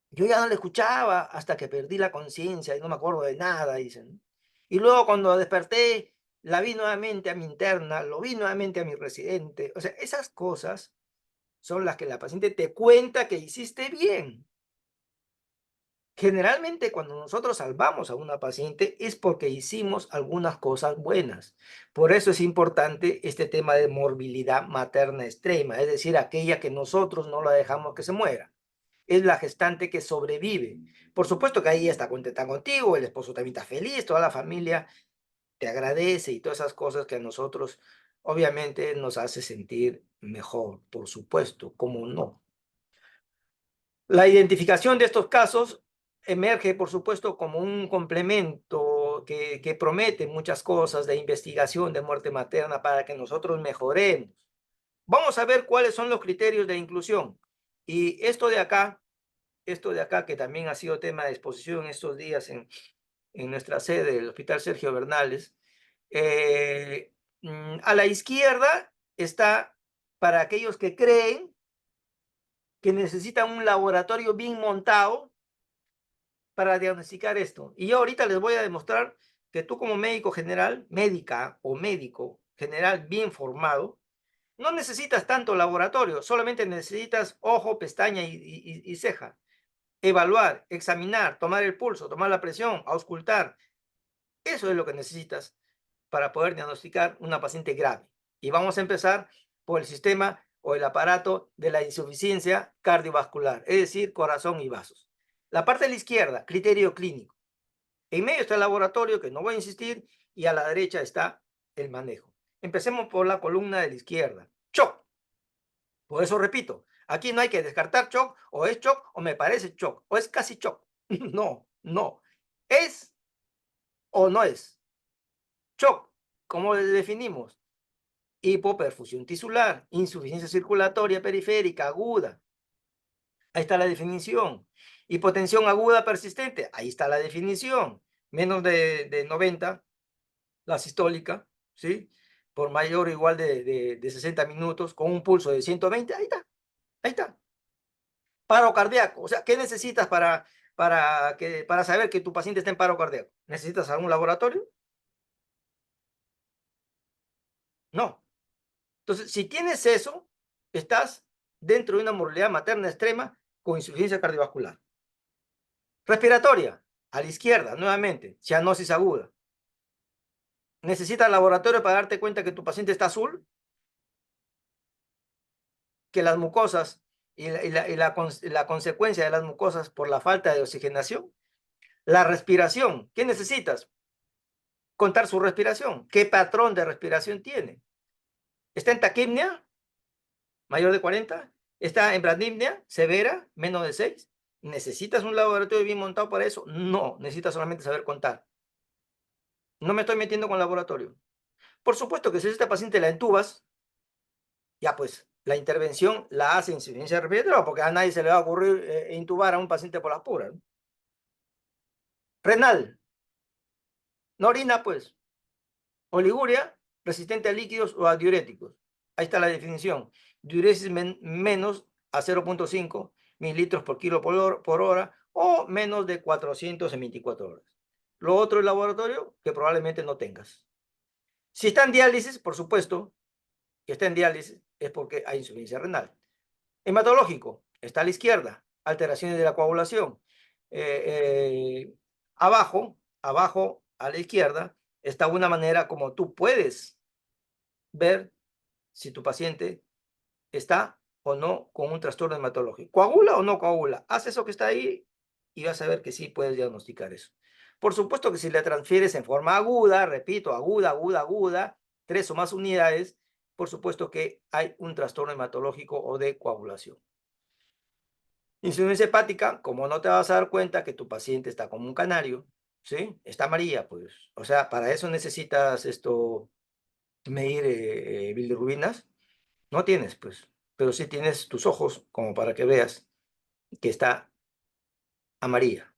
yo ya no le escuchaba hasta que perdí la conciencia y no me acuerdo de nada, dicen. Y luego cuando desperté, la vi nuevamente a mi interna, lo vi nuevamente a mi residente. O sea, esas cosas son las que la paciente te cuenta que hiciste bien. Generalmente cuando nosotros salvamos a una paciente es porque hicimos algunas cosas buenas. Por eso es importante este tema de morbilidad materna extrema, es decir, aquella que nosotros no la dejamos que se muera. Es la gestante que sobrevive. Por supuesto que ahí está contenta contigo, el esposo también está feliz, toda la familia te agradece y todas esas cosas que a nosotros obviamente nos hace sentir mejor, por supuesto, cómo no. La identificación de estos casos emerge, por supuesto, como un complemento que promete muchas cosas de investigación de muerte materna para que nosotros mejoremos. Vamos a ver cuáles son los criterios de inclusión. Y esto de acá, que también ha sido tema de exposición estos días en nuestra sede, el Hospital Sergio Bernales, a la izquierda está para aquellos que creen que necesitan un laboratorio bien montado para diagnosticar esto. Y yo ahorita les voy a demostrar que tú como médico general, médica o médico general bien formado, no necesitas tanto laboratorio, solamente necesitas ojo, pestaña y ceja. Evaluar, examinar, tomar el pulso, tomar la presión, auscultar. Eso es lo que necesitas para poder diagnosticar una paciente grave. Y vamos a empezar por el sistema o el aparato de la insuficiencia cardiovascular, es decir, corazón y vasos. La parte de la izquierda, criterio clínico. En medio está el laboratorio, que no voy a insistir, y a la derecha está el manejo. Empecemos por la columna de la izquierda. Shock. Por eso repito, aquí no hay que descartar shock, o es shock, o me parece shock, o es casi shock. No, no. ¿Es o no es? Shock, ¿cómo le definimos? Hipoperfusión tisular, insuficiencia circulatoria periférica aguda. Ahí está la definición. Hipotensión aguda persistente. Ahí está la definición. Menos de 90, la sistólica, ¿sí? Por mayor o igual de 60 minutos, con un pulso de 120. Ahí está, ahí está. Paro cardíaco. O sea, ¿qué necesitas para saber que tu paciente está en paro cardíaco? ¿Necesitas algún laboratorio? No. Entonces, si tienes eso, estás dentro de una morbilidad materna extrema con insuficiencia cardiovascular. Respiratoria, a la izquierda, nuevamente, cianosis aguda. ¿Necesitas laboratorio para darte cuenta que tu paciente está azul? Que las mucosas la consecuencia de las mucosas por la falta de oxigenación. La respiración, ¿qué necesitas? Contar su respiración. ¿Qué patrón de respiración tiene? ¿Está en taquipnea? Mayor de 40. ¿Está en bradipnea severa? Menos de 6. ¿Necesitas un laboratorio bien montado para eso? No, necesitas solamente saber contar. No me estoy metiendo con laboratorio. Por supuesto que si esta paciente la entubas, ya pues la intervención la hace insuficiencia respiratoria porque a nadie se le va a ocurrir intubar a un paciente por las puras, ¿no? Renal, no orina pues. Oliguria, resistente a líquidos o a diuréticos. Ahí está la definición. Diuresis menos a 0,5 mililitros por kilo por hora o menos de 400 en 24 horas. Lo otro, el laboratorio, que probablemente no tengas. Si está en diálisis, por supuesto, que está en diálisis es porque hay insuficiencia renal. Hematológico, está a la izquierda, alteraciones de la coagulación. Abajo, a la izquierda, está una manera como tú puedes ver si tu paciente está o no con un trastorno hematológico. ¿Coagula o no coagula? Haz eso que está ahí y vas a ver que sí puedes diagnosticar eso. Por supuesto que si le transfieres en forma aguda, repito, aguda, aguda, aguda, 3 o más unidades, por supuesto que hay un trastorno hematológico o de coagulación. Insuficiencia hepática, como no te vas a dar cuenta que tu paciente está como un canario, ¿sí? Está amarilla, pues. O sea, para eso necesitas medir bilirrubinas. No tienes, pues, pero sí tienes tus ojos como para que veas que está amarilla.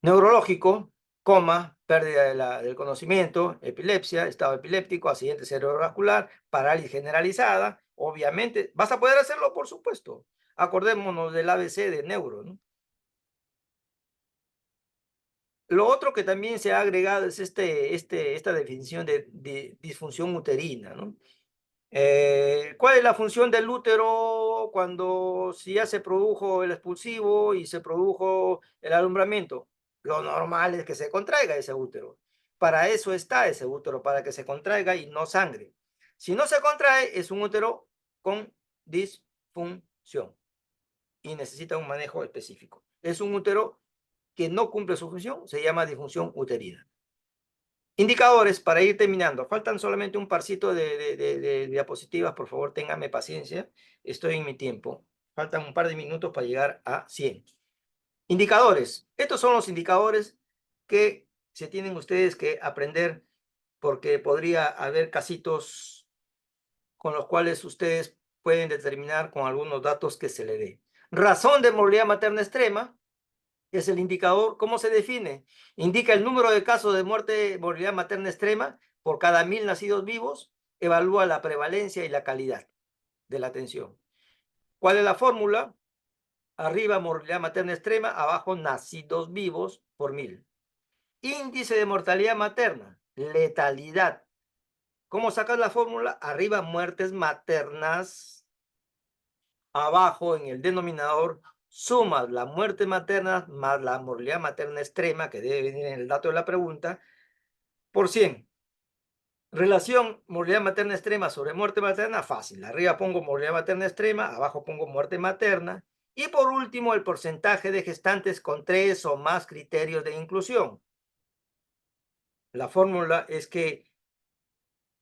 Neurológico, coma, pérdida del conocimiento, epilepsia, estado epiléptico, accidente cerebrovascular, parálisis generalizada. Obviamente, vas a poder hacerlo, por supuesto. Acordémonos del ABC de neuro, ¿no? Lo otro que también se ha agregado es esta definición de disfunción uterina, ¿no? ¿Cuál es la función del útero cuando si ya se produjo el expulsivo y se produjo el alumbramiento? Lo normal es que se contraiga ese útero. Para eso está ese útero, para que se contraiga y no sangre. Si no se contrae, es un útero con disfunción y necesita un manejo específico. Es un útero que no cumple su función, se llama disfunción uterina. Indicadores para ir terminando. Faltan solamente un parcito de diapositivas. Por favor, ténganme paciencia. Estoy en mi tiempo. Faltan un par de minutos para llegar a 100. Indicadores. Estos son los indicadores que se tienen ustedes que aprender porque podría haber casitos con los cuales ustedes pueden determinar con algunos datos que se le dé. Razón de morbilidad materna extrema es el indicador. ¿Cómo se define? Indica el número de casos de muerte, morbilidad materna extrema por cada 1000 nacidos vivos. Evalúa la prevalencia y la calidad de la atención. ¿Cuál es la fórmula? Arriba, morbilidad materna extrema, abajo, nacidos vivos por 1000. Índice de mortalidad materna, letalidad. ¿Cómo sacas la fórmula? Arriba, muertes maternas, abajo, en el denominador, sumas la muerte materna más la morbilidad materna extrema, que debe venir en el dato de la pregunta, por 100. Relación morbilidad materna extrema sobre muerte materna, fácil. Arriba pongo morbilidad materna extrema, abajo pongo muerte materna. Y por último, el porcentaje de gestantes con 3 o más criterios de inclusión. La fórmula es que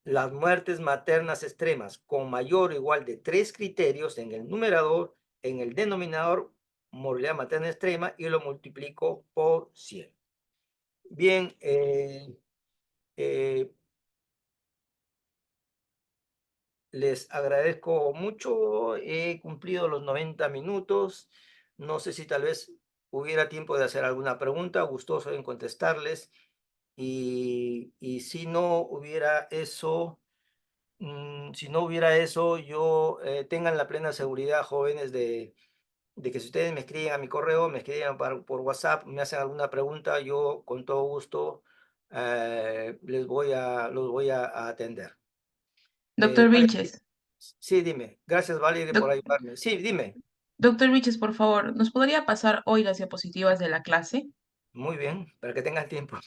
las muertes maternas extremas con mayor o igual de 3 criterios en el numerador, en el denominador, morbilidad materna extrema, y lo multiplico por 100. Bien, les agradezco mucho. He cumplido los 90 minutos. No sé si tal vez hubiera tiempo de hacer alguna pregunta. Gustoso en contestarles. Y si no hubiera eso, yo tengan la plena seguridad, jóvenes, de que si ustedes me escriben a mi correo, me escriben por WhatsApp, me hacen alguna pregunta, yo con todo gusto los voy a atender. Doctor Valerie, Vilches, sí, dime. Gracias, Valerie, por doc- ayudarme. Sí, dime. doctor Vilches, por favor, ¿nos podría pasar hoy las diapositivas de la clase? Muy bien, para que tengas tiempo.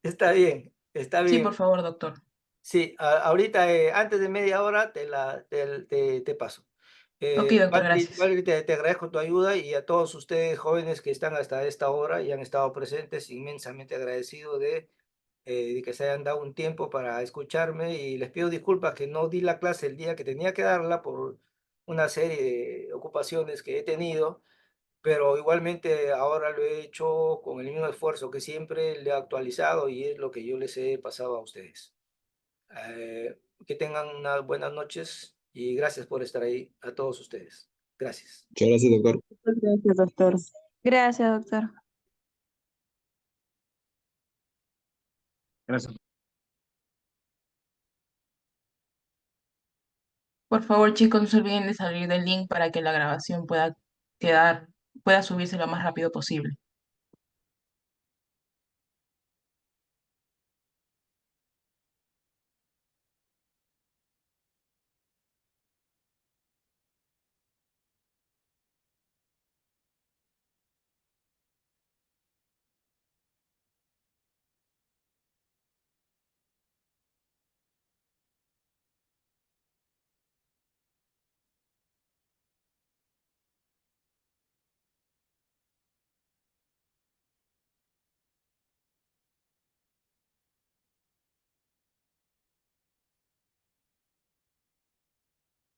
Está bien, está Sí, por bien. favor, doctor. Sí, ahorita, antes de media hora, te paso. Ok, doctor, gracias. Valerie, te agradezco tu ayuda, y a todos ustedes jóvenes que están hasta esta hora y han estado presentes, inmensamente agradecido de que se hayan dado un tiempo para escucharme, y les pido disculpas que no di la clase el día que tenía que darla por una serie de ocupaciones que he tenido, pero igualmente ahora lo he hecho con el mismo esfuerzo que siempre, le he actualizado y es lo que yo les he pasado a ustedes. Que tengan unas buenas noches y gracias por estar ahí a todos ustedes. Gracias. Muchas gracias, doctor. Gracias, doctor. Gracias, doctor. Gracias. Por favor, chicos, no se olviden de salir del link para que la grabación pueda subirse lo más rápido posible.